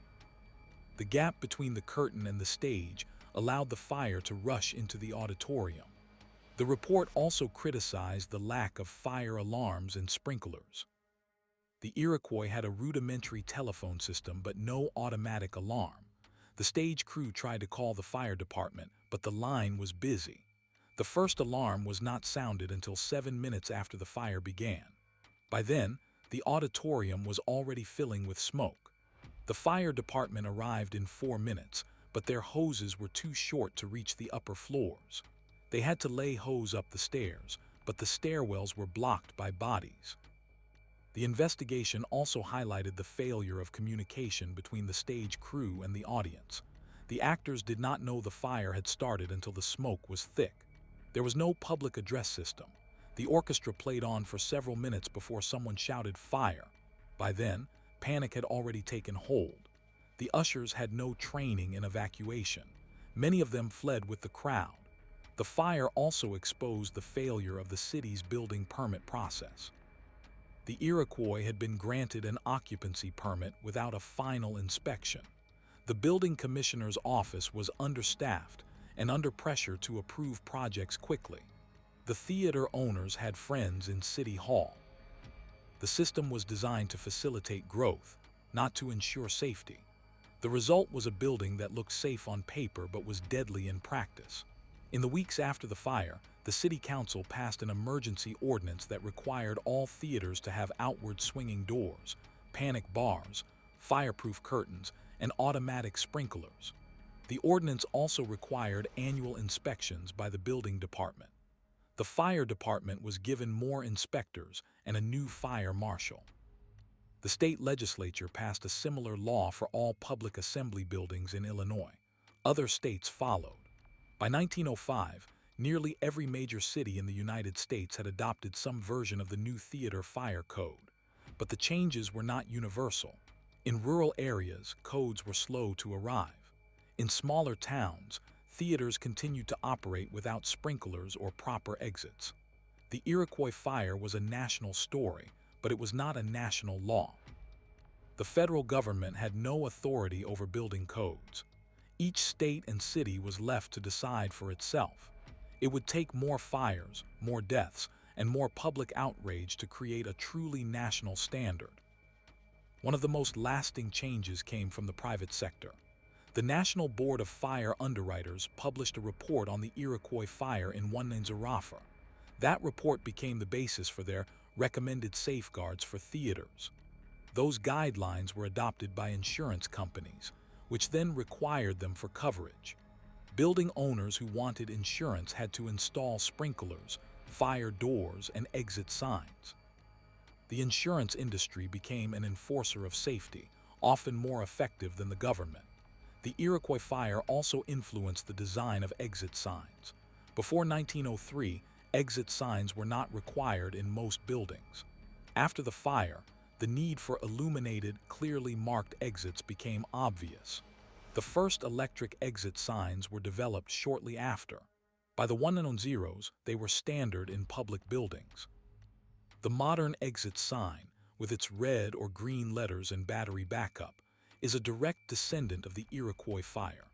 The gap between the curtain and the stage allowed the fire to rush into the auditorium. The report also criticized the lack of fire alarms and sprinklers. The Iroquois had a rudimentary telephone system but no automatic alarm. The stage crew tried to call the fire department, but the line was busy. The first alarm was not sounded until 7 minutes after the fire began. By then, the auditorium was already filling with smoke. The fire department arrived in 4 minutes, but their hoses were too short to reach the upper floors. They had to lay hose up the stairs, but the stairwells were blocked by bodies. The investigation also highlighted the failure of communication between the stage crew and the audience. The actors did not know the fire had started until the smoke was thick. There was no public address system. The orchestra played on for several minutes before someone shouted fire. By then, panic had already taken hold. The ushers had no training in evacuation. Many of them fled with the crowd. The fire also exposed the failure of the city's building permit process. The Iroquois had been granted an occupancy permit without a final inspection. The building commissioner's office was understaffed and under pressure to approve projects quickly. The theater owners had friends in City Hall. The system was designed to facilitate growth, not to ensure safety. The result was a building that looked safe on paper but was deadly in practice. In the weeks after the fire, the City Council passed an emergency ordinance that required all theaters to have outward swinging doors, panic bars, fireproof curtains, and automatic sprinklers. The ordinance also required annual inspections by the building department. The fire department was given more inspectors and a new fire marshal. The state legislature passed a similar law for all public assembly buildings in Illinois. Other states followed. By 1905, nearly every major city in the United States had adopted some version of the new theater fire code. But the changes were not universal. In rural areas, codes were slow to arrive. In smaller towns, theaters continued to operate without sprinklers or proper exits. The Iroquois fire was a national story, but it was not a national law. The federal government had no authority over building codes. Each state and city was left to decide for itself. It would take more fires, more deaths, and more public outrage to create a truly national standard. One of the most lasting changes came from the private sector. The National Board of Fire Underwriters published a report on the Iroquois fire in Iroquois. That report became the basis for their recommended safeguards for theaters. Those guidelines were adopted by insurance companies, which then required them for coverage. Building owners who wanted insurance had to install sprinklers, fire doors, and exit signs. The insurance industry became an enforcer of safety, often more effective than the government. The Iroquois fire also influenced the design of exit signs. Before 1903, exit signs were not required in most buildings. After the fire, the need for illuminated, clearly marked exits became obvious. The first electric exit signs were developed shortly after. By the 110s, they were standard in public buildings. The modern exit sign, with its red or green letters and battery backup, is a direct descendant of the Iroquois fire.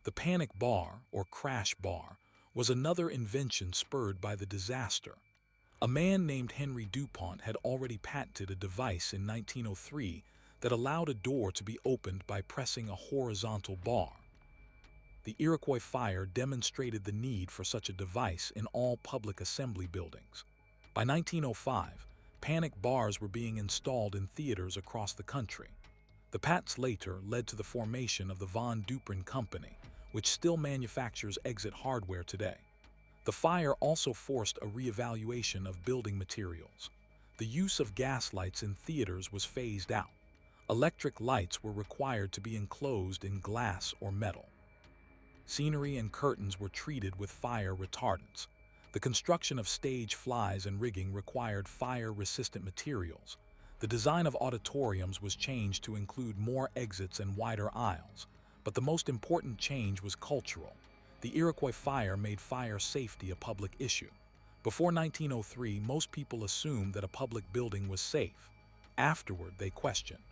The panic bar, or crash bar, was another invention spurred by the disaster. A man named Henry DuPont had already patented a device in 1903 that allowed a door to be opened by pressing a horizontal bar. The Iroquois fire demonstrated the need for such a device in all public assembly buildings. By 1905, panic bars were being installed in theaters across the country. The patents later led to the formation of the Von Duprin Company, which still manufactures exit hardware today. The fire also forced a reevaluation of building materials. The use of gas lights in theaters was phased out. Electric lights were required to be enclosed in glass or metal. Scenery and curtains were treated with fire retardants. The construction of stage flies and rigging required fire-resistant materials. The design of auditoriums was changed to include more exits and wider aisles. But the most important change was cultural. The Iroquois fire made fire safety a public issue. Before 1903, most people assumed that a public building was safe. Afterward, they questioned.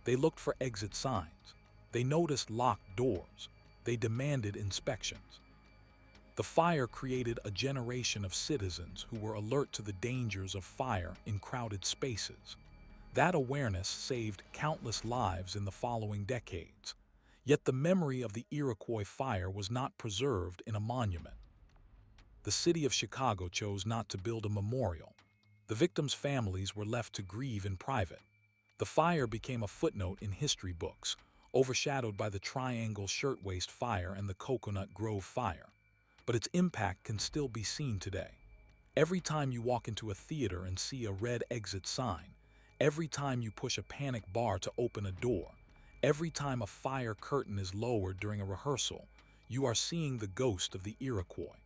They looked for exit signs. They noticed locked doors. They demanded inspections. The fire created a generation of citizens who were alert to the dangers of fire in crowded spaces. That awareness saved countless lives in the following decades. Yet the memory of the Iroquois fire was not preserved in a monument. The city of Chicago chose not to build a memorial. The victims' families were left to grieve in private. The fire became a footnote in history books, overshadowed by the Triangle Shirtwaist Fire and the Coconut Grove Fire. But its impact can still be seen today. Every time you walk into a theater and see a red exit sign, every time you push a panic bar to open a door, every time a fire curtain is lowered during a rehearsal, you are seeing the ghost of the Iroquois.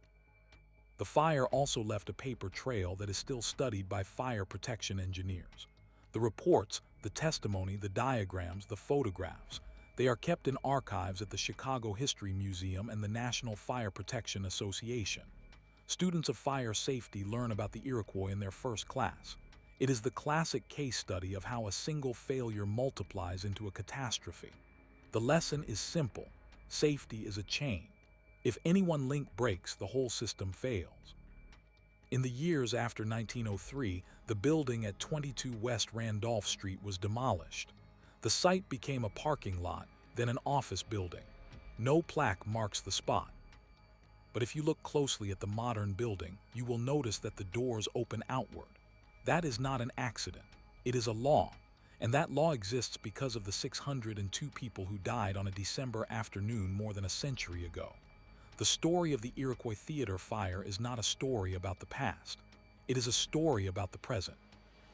The fire also left a paper trail that is still studied by fire protection engineers. The reports, the testimony, the diagrams, the photographs, they are kept in archives at the Chicago History Museum and the National Fire Protection Association. Students of fire safety learn about the Iroquois in their first class. It is the classic case study of how a single failure multiplies into a catastrophe. The lesson is simple. Safety is a chain. If any one link breaks, the whole system fails. In the years after 1903, the building at 22 West Randolph Street was demolished. The site became a parking lot, then an office building. No plaque marks the spot. But if you look closely at the modern building, you will notice that the doors open outward. That is not an accident. It is a law. And that law exists because of the 602 people who died on a December afternoon more than a century ago. The story of the Iroquois Theater fire is not a story about the past. It is a story about the present.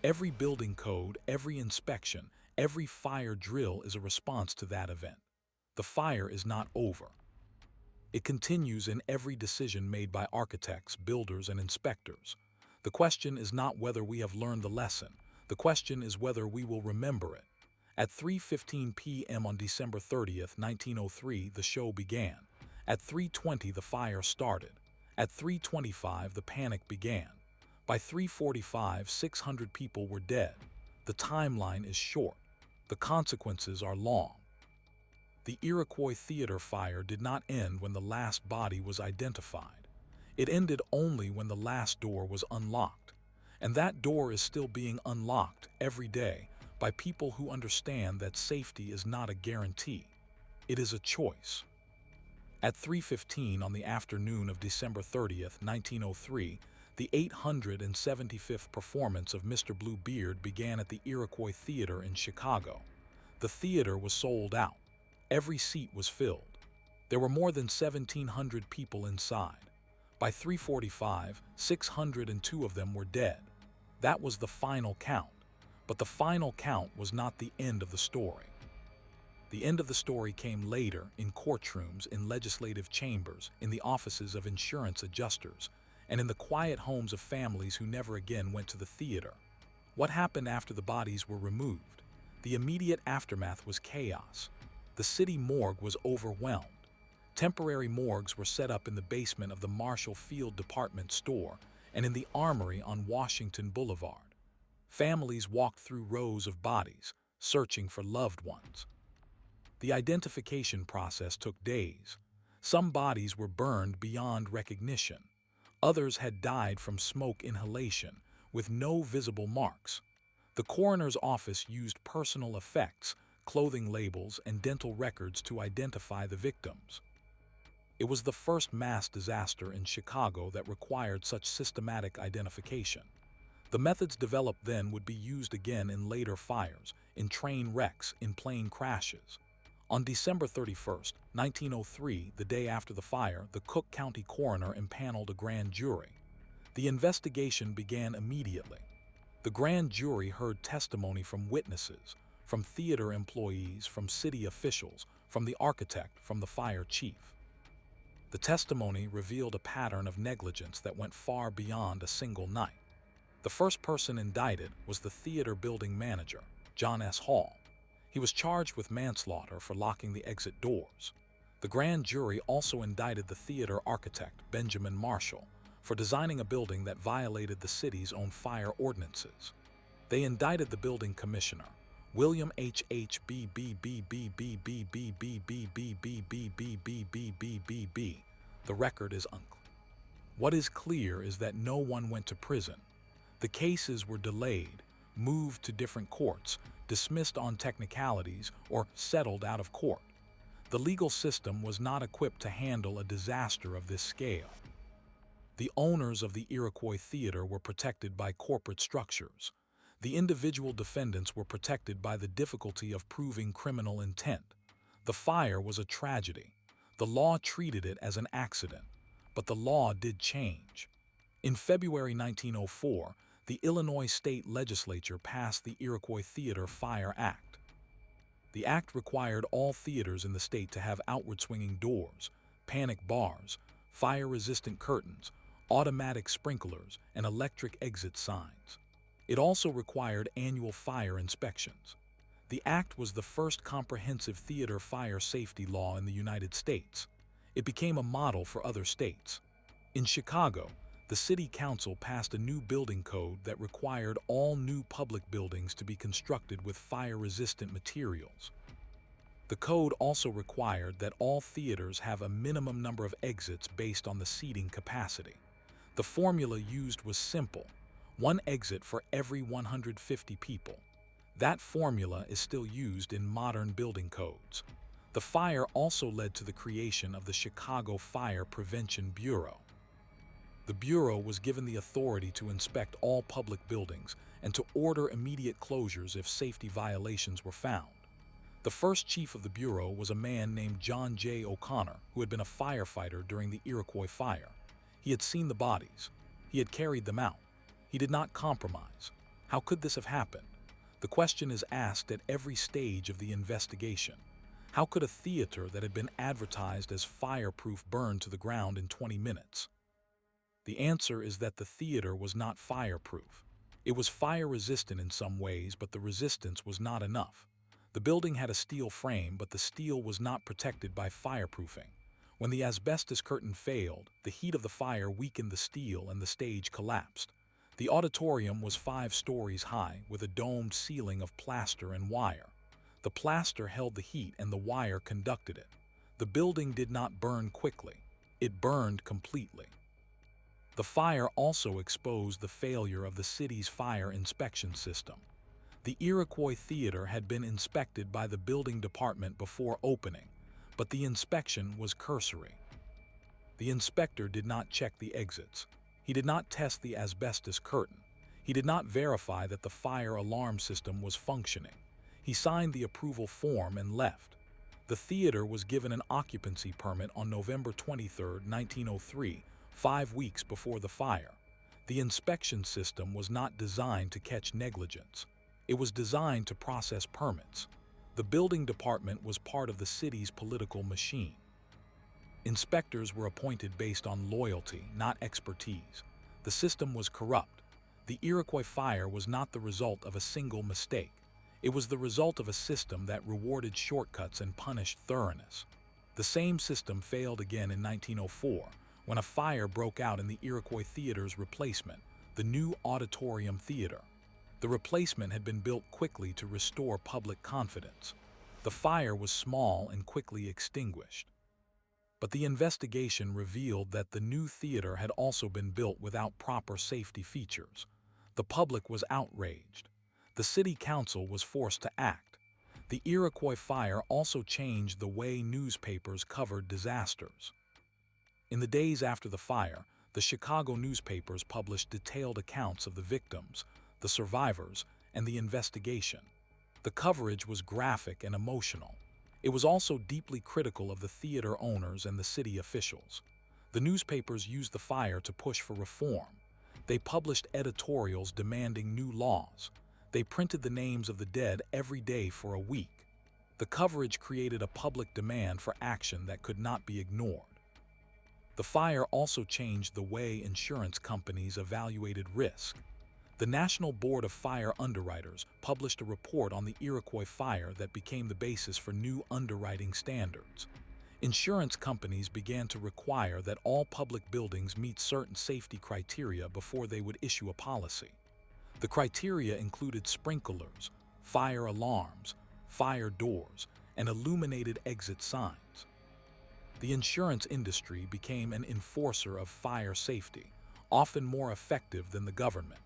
Every building code, every inspection, every fire drill is a response to that event. The fire is not over. It continues in every decision made by architects, builders, and inspectors. The question is not whether we have learned the lesson. The question is whether we will remember it. At 3:15 p.m. on December 30th, 1903, the show began. At 3:20, the fire started. At 3:25, the panic began. By 3:45, 600 people were dead. The timeline is short. The consequences are long. The Iroquois Theater fire did not end when the last body was identified. It ended only when the last door was unlocked. And that door is still being unlocked every day by people who understand that safety is not a guarantee. It is a choice. At 3:15 on the afternoon of December 30th, 1903, the 875th performance of Mr. Bluebeard began at the Iroquois Theater in Chicago. The theater was sold out. Every seat was filled. There were more than 1,700 people inside. By 3:45, 602 of them were dead. That was the final count. But the final count was not the end of the story. The end of the story came later, in courtrooms, in legislative chambers, in the offices of insurance adjusters, and in the quiet homes of families who never again went to the theater. What happened after the bodies were removed? The immediate aftermath was chaos. The city morgue was overwhelmed. Temporary morgues were set up in the basement of the Marshall Field Department store and in the armory on Washington Boulevard. Families walked through rows of bodies, searching for loved ones. The identification process took days. Some bodies were burned beyond recognition. Others had died from smoke inhalation, with no visible marks. The coroner's office used personal effects, clothing labels, and dental records to identify the victims. It was the first mass disaster in Chicago that required such systematic identification. The methods developed then would be used again in later fires, in train wrecks, in plane crashes. On December 31st, 1903, the day after the fire, the Cook County coroner impaneled a grand jury. The investigation began immediately. The grand jury heard testimony from witnesses, from theater employees, from city officials, from the architect, from the fire chief. The testimony revealed a pattern of negligence that went far beyond a single night. The first person indicted was the theater building manager, John S. Hall. He was charged with manslaughter for locking the exit doors. The grand jury also indicted the theater architect, Benjamin Marshall, for designing a building that violated the city's own fire ordinances. They indicted the building commissioner, William H. H. B. B. B. B. B. B. B. B. B. B. B. B. B. B. B. B. B. The record is unclear. What is clear is that no one went to prison. The cases were delayed, moved to different courts, dismissed on technicalities, or settled out of court. The legal system was not equipped to handle a disaster of this scale. The owners of the Iroquois Theater were protected by corporate structures. The individual defendants were protected by the difficulty of proving criminal intent. The fire was a tragedy. The law treated it as an accident, but the law did change. In February 1904, the Illinois state legislature passed the Iroquois Theater Fire Act. The act required all theaters in the state to have outward swinging doors, panic bars, fire-resistant curtains, automatic sprinklers, and electric exit signs. It also required annual fire inspections. The act was the first comprehensive theater fire safety law in the United States. It became a model for other states. In Chicago, the City Council passed a new building code that required all new public buildings to be constructed with fire-resistant materials. The code also required that all theaters have a minimum number of exits based on the seating capacity. The formula used was simple: one exit for every 150 people. That formula is still used in modern building codes. The fire also led to the creation of the Chicago Fire Prevention Bureau. The Bureau was given the authority to inspect all public buildings and to order immediate closures if safety violations were found. The first chief of the Bureau was a man named John J. O'Connor, who had been a firefighter during the Iroquois fire. He had seen the bodies. He had carried them out. He did not compromise. How could this have happened? The question is asked at every stage of the investigation. How could a theater that had been advertised as fireproof burn to the ground in 20 minutes? The answer is that the theater was not fireproof. It was fire-resistant in some ways, but the resistance was not enough. The building had a steel frame, but the steel was not protected by fireproofing. When the asbestos curtain failed, the heat of the fire weakened the steel and the stage collapsed. The auditorium was 5 stories high, with a domed ceiling of plaster and wire. The plaster held the heat and the wire conducted it. The building did not burn quickly. It burned completely. The fire also exposed the failure of the city's fire inspection system. The Iroquois Theater had been inspected by the building department before opening, but the inspection was cursory. The inspector did not check the exits. He did not test the asbestos curtain. He did not verify that the fire alarm system was functioning. He signed the approval form and left. The theater was given an occupancy permit on November 23, 1903, 5 weeks before the fire. The inspection system was not designed to catch negligence. It was designed to process permits. The building department was part of the city's political machine. Inspectors were appointed based on loyalty, not expertise. The system was corrupt. The Iroquois fire was not the result of a single mistake. It was the result of a system that rewarded shortcuts and punished thoroughness. The same system failed again in 1904, when a fire broke out in the Iroquois Theater's replacement, the new Auditorium Theater. The replacement had been built quickly to restore public confidence. The fire was small and quickly extinguished. But the investigation revealed that the new theater had also been built without proper safety features. The public was outraged. The city council was forced to act. The Iroquois fire also changed the way newspapers covered disasters. In the days after the fire, the Chicago newspapers published detailed accounts of the victims, the survivors, and the investigation. The coverage was graphic and emotional. It was also deeply critical of the theater owners and the city officials. The newspapers used the fire to push for reform. They published editorials demanding new laws. They printed the names of the dead every day for a week. The coverage created a public demand for action that could not be ignored. The fire also changed the way insurance companies evaluated risk. The National Board of Fire Underwriters published a report on the Iroquois fire that became the basis for new underwriting standards. Insurance companies began to require that all public buildings meet certain safety criteria before they would issue a policy. The criteria included sprinklers, fire alarms, fire doors, and illuminated exit signs. The insurance industry became an enforcer of fire safety, often more effective than the government.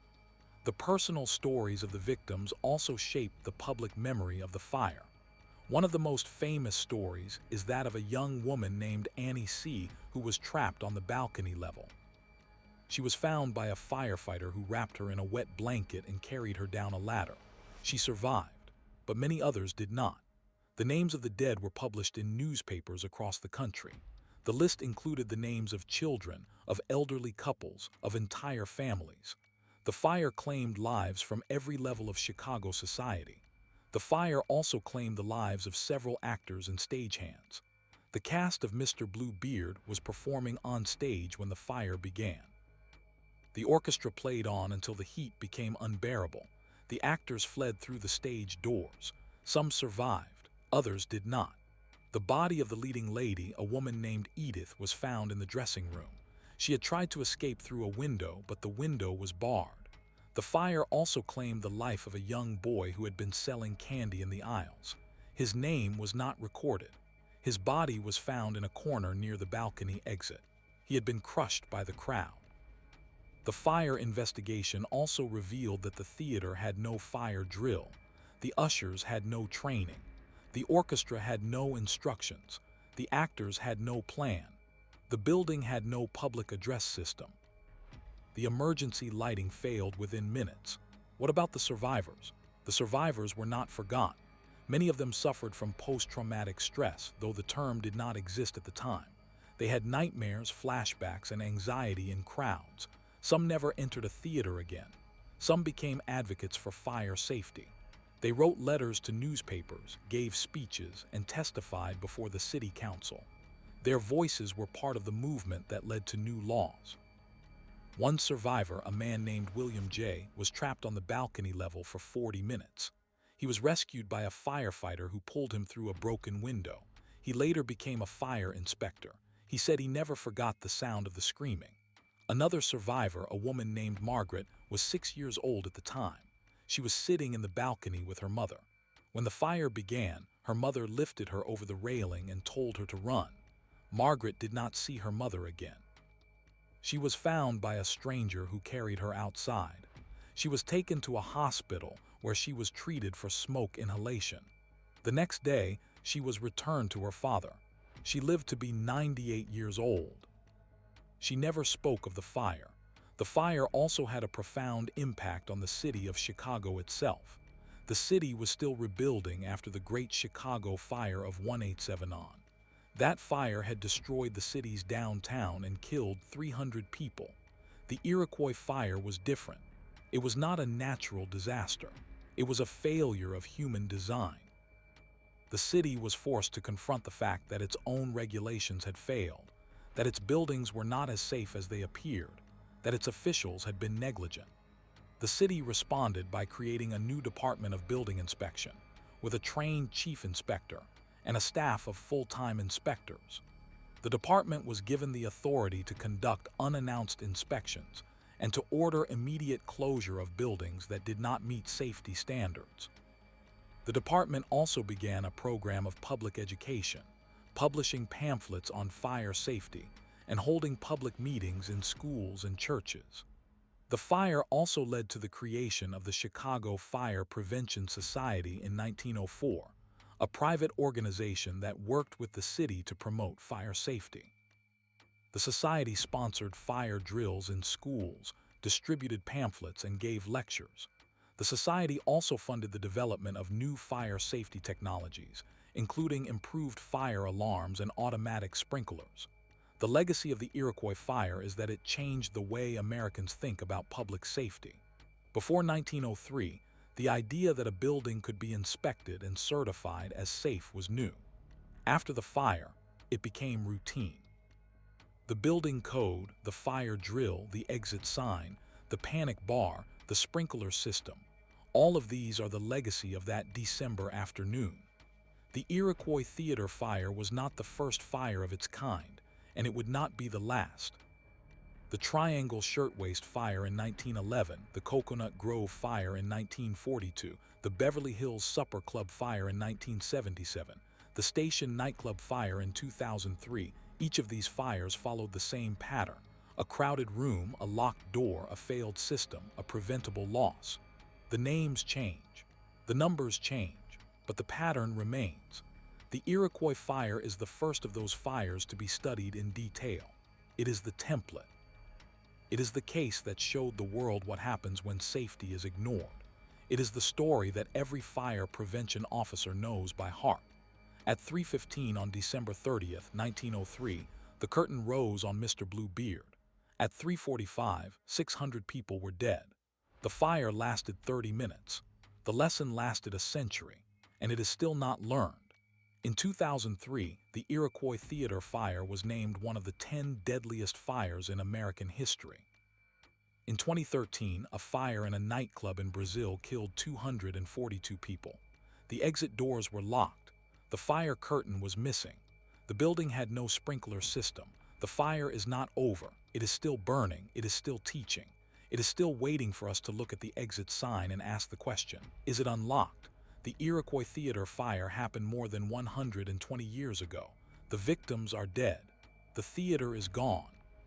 The personal stories of the victims also shaped the public memory of the fire. One of the most famous stories is that of a young woman named Annie C., who was trapped on the balcony level. She was found by a firefighter who wrapped her in a wet blanket and carried her down a ladder. She survived, but many others did not. The names of the dead were published in newspapers across the country. The list included the names of children, of elderly couples, of entire families. The fire claimed lives from every level of Chicago society. The fire also claimed the lives of several actors and stagehands. The cast of Mr. Bluebeard was performing on stage when the fire began. The orchestra played on until the heat became unbearable. The actors fled through the stage doors. Some survived, others did not. The body of the leading lady, a woman named Edith, was found in the dressing room. She had tried to escape through a window, but the window was barred. The fire also claimed the life of a young boy who had been selling candy in the aisles. His name was not recorded. His body was found in a corner near the balcony exit. He had been crushed by the crowd. The fire investigation also revealed that the theater had no fire drill. The ushers had no training. The orchestra had no instructions. The actors had no plan. The building had no public address system. The emergency lighting failed within minutes. What about the survivors? The survivors were not forgotten. Many of them suffered from post-traumatic stress, though the term did not exist at the time. They had nightmares, flashbacks, and anxiety in crowds. Some never entered a theater again. Some became advocates for fire safety. They wrote letters to newspapers, gave speeches, and testified before the city council. Their voices were part of the movement that led to new laws. One survivor, a man named William J., was trapped on the balcony level for 40 minutes. He was rescued by a firefighter who pulled him through a broken window. He later became a fire inspector. He said he never forgot the sound of the screaming. Another survivor, a woman named Margaret, was 6 years old at the time. She was sitting in the balcony with her mother. When the fire began, her mother lifted her over the railing and told her to run. Margaret did not see her mother again. She was found by a stranger who carried her outside. She was taken to a hospital where she was treated for smoke inhalation. The next day, she was returned to her father. She lived to be 98 years old. She never spoke of the fire. The fire also had a profound impact on the city of Chicago itself. The city was still rebuilding after the Great Chicago Fire of 1879. That fire had destroyed the city's downtown and killed 300 people. The Iroquois fire was different. It was not a natural disaster. It was a failure of human design. The city was forced to confront the fact that its own regulations had failed, that its buildings were not as safe as they appeared, that its officials had been negligent. The city responded by creating a new Department of Building Inspection, with a trained chief inspector and a staff of full-time inspectors. The department was given the authority to conduct unannounced inspections and to order immediate closure of buildings that did not meet safety standards. The department also began a program of public education, publishing pamphlets on fire safety, and holding public meetings in schools and churches. The fire also led to the creation of the Chicago Fire Prevention Society in 1904, a private organization that worked with the city to promote fire safety. The society sponsored fire drills in schools, distributed pamphlets, and gave lectures. The society also funded the development of new fire safety technologies, including improved fire alarms and automatic sprinklers. The legacy of the Iroquois fire is that it changed the way Americans think about public safety. Before 1903, the idea that a building could be inspected and certified as safe was new. After the fire, it became routine. The building code, the fire drill, the exit sign, the panic bar, the sprinkler system, all of these are the legacy of that December afternoon. The Iroquois Theater fire was not the first fire of its kind, and it would not be the last. The Triangle Shirtwaist Fire in 1911, the Coconut Grove Fire in 1942, the Beverly Hills Supper Club Fire in 1977, the Station Nightclub Fire in 2003, each of these fires followed the same pattern: a crowded room, a locked door, a failed system, a preventable loss. The names change, the numbers change, but the pattern remains. The Iroquois fire is the first of those fires to be studied in detail. It is the template. It is the case that showed the world what happens when safety is ignored. It is the story that every fire prevention officer knows by heart. At 3:15 on December 30th, 1903, the curtain rose on Mr. Bluebeard. At 3:45, 600 people were dead. The fire lasted 30 minutes. The lesson lasted a century, and it is still not learned. In 2003, the Iroquois Theater fire was named one of the 10 deadliest fires in American history. In 2013, a fire in a nightclub in Brazil killed 242 people. The exit doors were locked. The fire curtain was missing. The building had no sprinkler system. The fire is not over. It is still burning. It is still teaching. It is still waiting for us to look at the exit sign and ask the question, is it unlocked? The Iroquois Theater fire happened more than 120 years ago. The victims are dead. The theater is gone.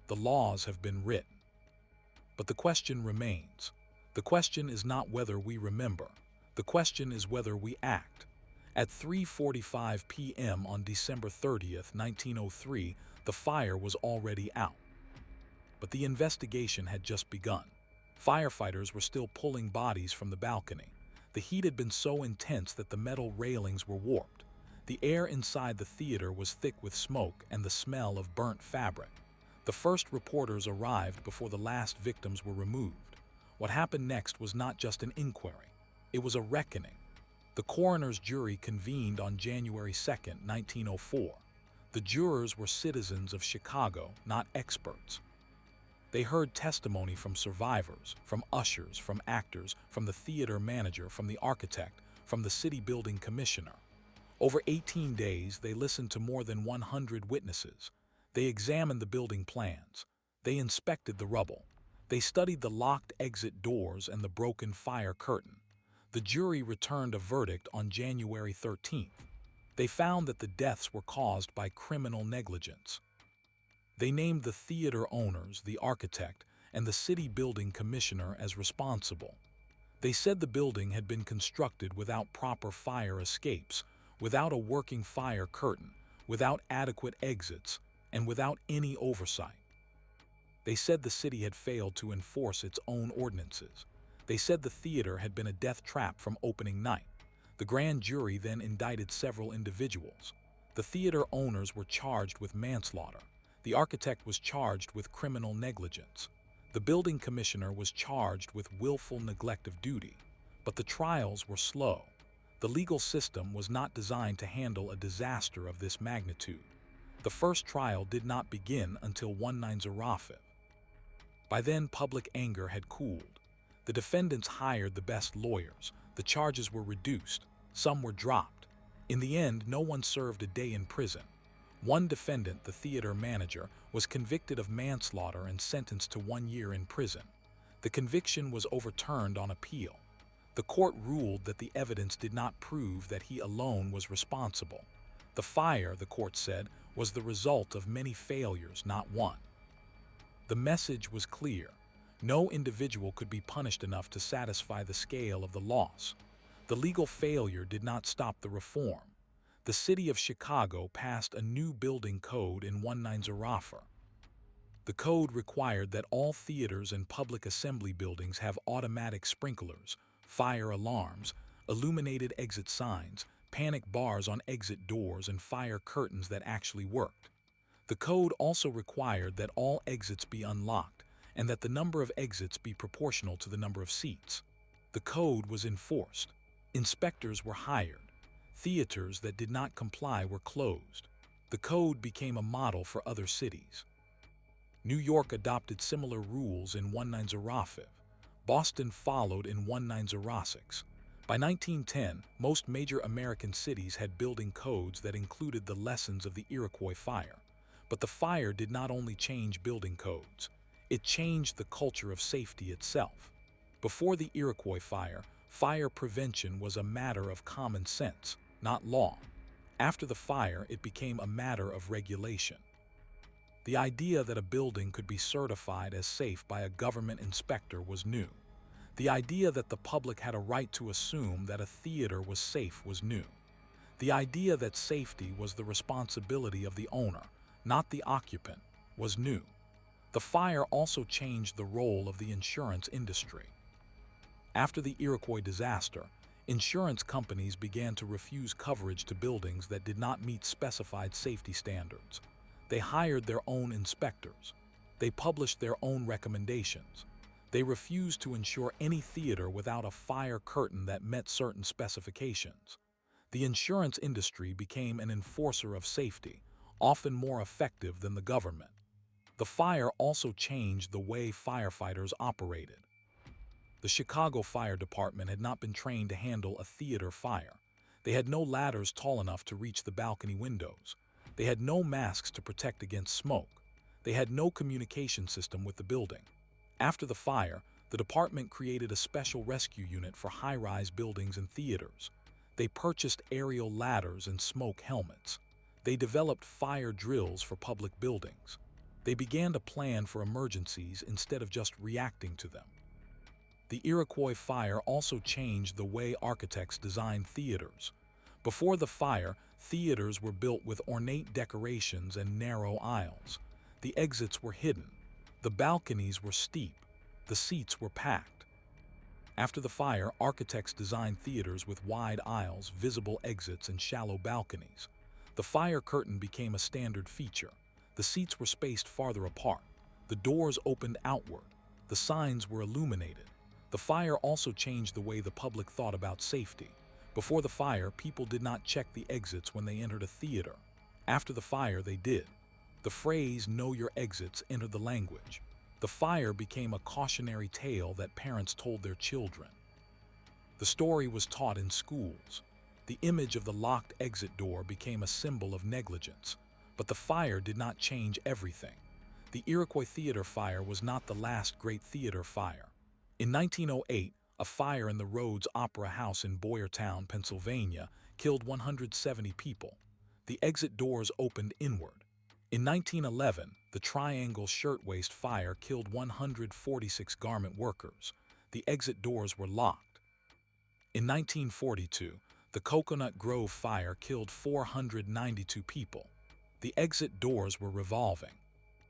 The laws have been written. But the question remains. The question is not whether we remember. The question is whether we act. At 3:45 p.m. on December 30th, 1903, the fire was already out. But the investigation had just begun. Firefighters were still pulling bodies from the balcony. The heat had been so intense that the metal railings were warped. The air inside the theater was thick with smoke and the smell of burnt fabric. The first reporters arrived before the last victims were removed. What happened next was not just an inquiry. It was a reckoning. The coroner's jury convened on January 2nd, 1904. The jurors were citizens of Chicago, not experts. They heard testimony from survivors, from ushers, from actors, from the theater manager, from the architect, from the city building commissioner. Over 18 days, they listened to more than 100 witnesses. They examined the building plans. They inspected the rubble. They studied the locked exit doors and the broken fire curtain. The jury returned a verdict on January 13th. They found that the deaths were caused by criminal negligence. They named the theater owners, the architect, and the city building commissioner as responsible. They said the building had been constructed without proper fire escapes, without a working fire curtain, without adequate exits, and without any oversight. They said the city had failed to enforce its own ordinances. They said the theater had been a death trap from opening night. The grand jury then indicted several individuals. The theater owners were charged with manslaughter. The architect was charged with criminal negligence. The building commissioner was charged with willful neglect of duty. But the trials were slow. The legal system was not designed to handle a disaster of this magnitude. The first trial did not begin until 1905. By then, public anger had cooled. The defendants hired the best lawyers. The charges were reduced. Some were dropped. In the end, no one served a day in prison. One defendant, the theater manager, was convicted of manslaughter and sentenced to 1 year in prison. The conviction was overturned on appeal. The court ruled that the evidence did not prove that he alone was responsible. The fire, the court said, was the result of many failures, not one. The message was clear. No individual could be punished enough to satisfy the scale of the loss. The legal failure did not stop the reform. The city of Chicago passed a new building code in 1904. The code required that all theaters and public assembly buildings have automatic sprinklers, fire alarms, illuminated exit signs, panic bars on exit doors, and fire curtains that actually worked. The code also required that all exits be unlocked and that the number of exits be proportional to the number of seats. The code was enforced. Inspectors were hired. Theaters that did not comply were closed. The code became a model for other cities. New York adopted similar rules in 1905. Boston followed in 1906. By 1910, most major American cities had building codes that included the lessons of the Iroquois fire. But the fire did not only change building codes, it changed the culture of safety itself. Before the Iroquois fire, fire prevention was a matter of common sense, not law. After the fire, it became a matter of regulation. The idea that a building could be certified as safe by a government inspector was new. The idea that the public had a right to assume that a theater was safe was new. The idea that safety was the responsibility of the owner, not the occupant, was new. The fire also changed the role of the insurance industry. After the Iroquois disaster, insurance companies began to refuse coverage to buildings that did not meet specified safety standards. They hired their own inspectors. They published their own recommendations. They refused to insure any theater without a fire curtain that met certain specifications. The insurance industry became an enforcer of safety, often more effective than the government. The fire also changed the way firefighters operated. The Chicago Fire Department had not been trained to handle a theater fire. They had no ladders tall enough to reach the balcony windows. They had no masks to protect against smoke. They had no communication system with the building. After the fire, the department created a special rescue unit for high-rise buildings and theaters. They purchased aerial ladders and smoke helmets. They developed fire drills for public buildings. They began to plan for emergencies instead of just reacting to them. The Iroquois fire also changed the way architects designed theaters. Before the fire, theaters were built with ornate decorations and narrow aisles. The exits were hidden. The balconies were steep. The seats were packed. After the fire, architects designed theaters with wide aisles, visible exits, and shallow balconies. The fire curtain became a standard feature. The seats were spaced farther apart. The doors opened outward. The signs were illuminated. The fire also changed the way the public thought about safety. Before the fire, people did not check the exits when they entered a theater. After the fire, they did. The phrase, "know your exits," entered the language. The fire became a cautionary tale that parents told their children. The story was taught in schools. The image of the locked exit door became a symbol of negligence. But the fire did not change everything. The Iroquois Theater fire was not the last great theater fire. In 1908, a fire in the Rhodes Opera House in Boyertown, Pennsylvania, killed 170 people. The exit doors opened inward. In 1911, the Triangle Shirtwaist Fire killed 146 garment workers. The exit doors were locked. In 1942, the Coconut Grove Fire killed 492 people. The exit doors were revolving.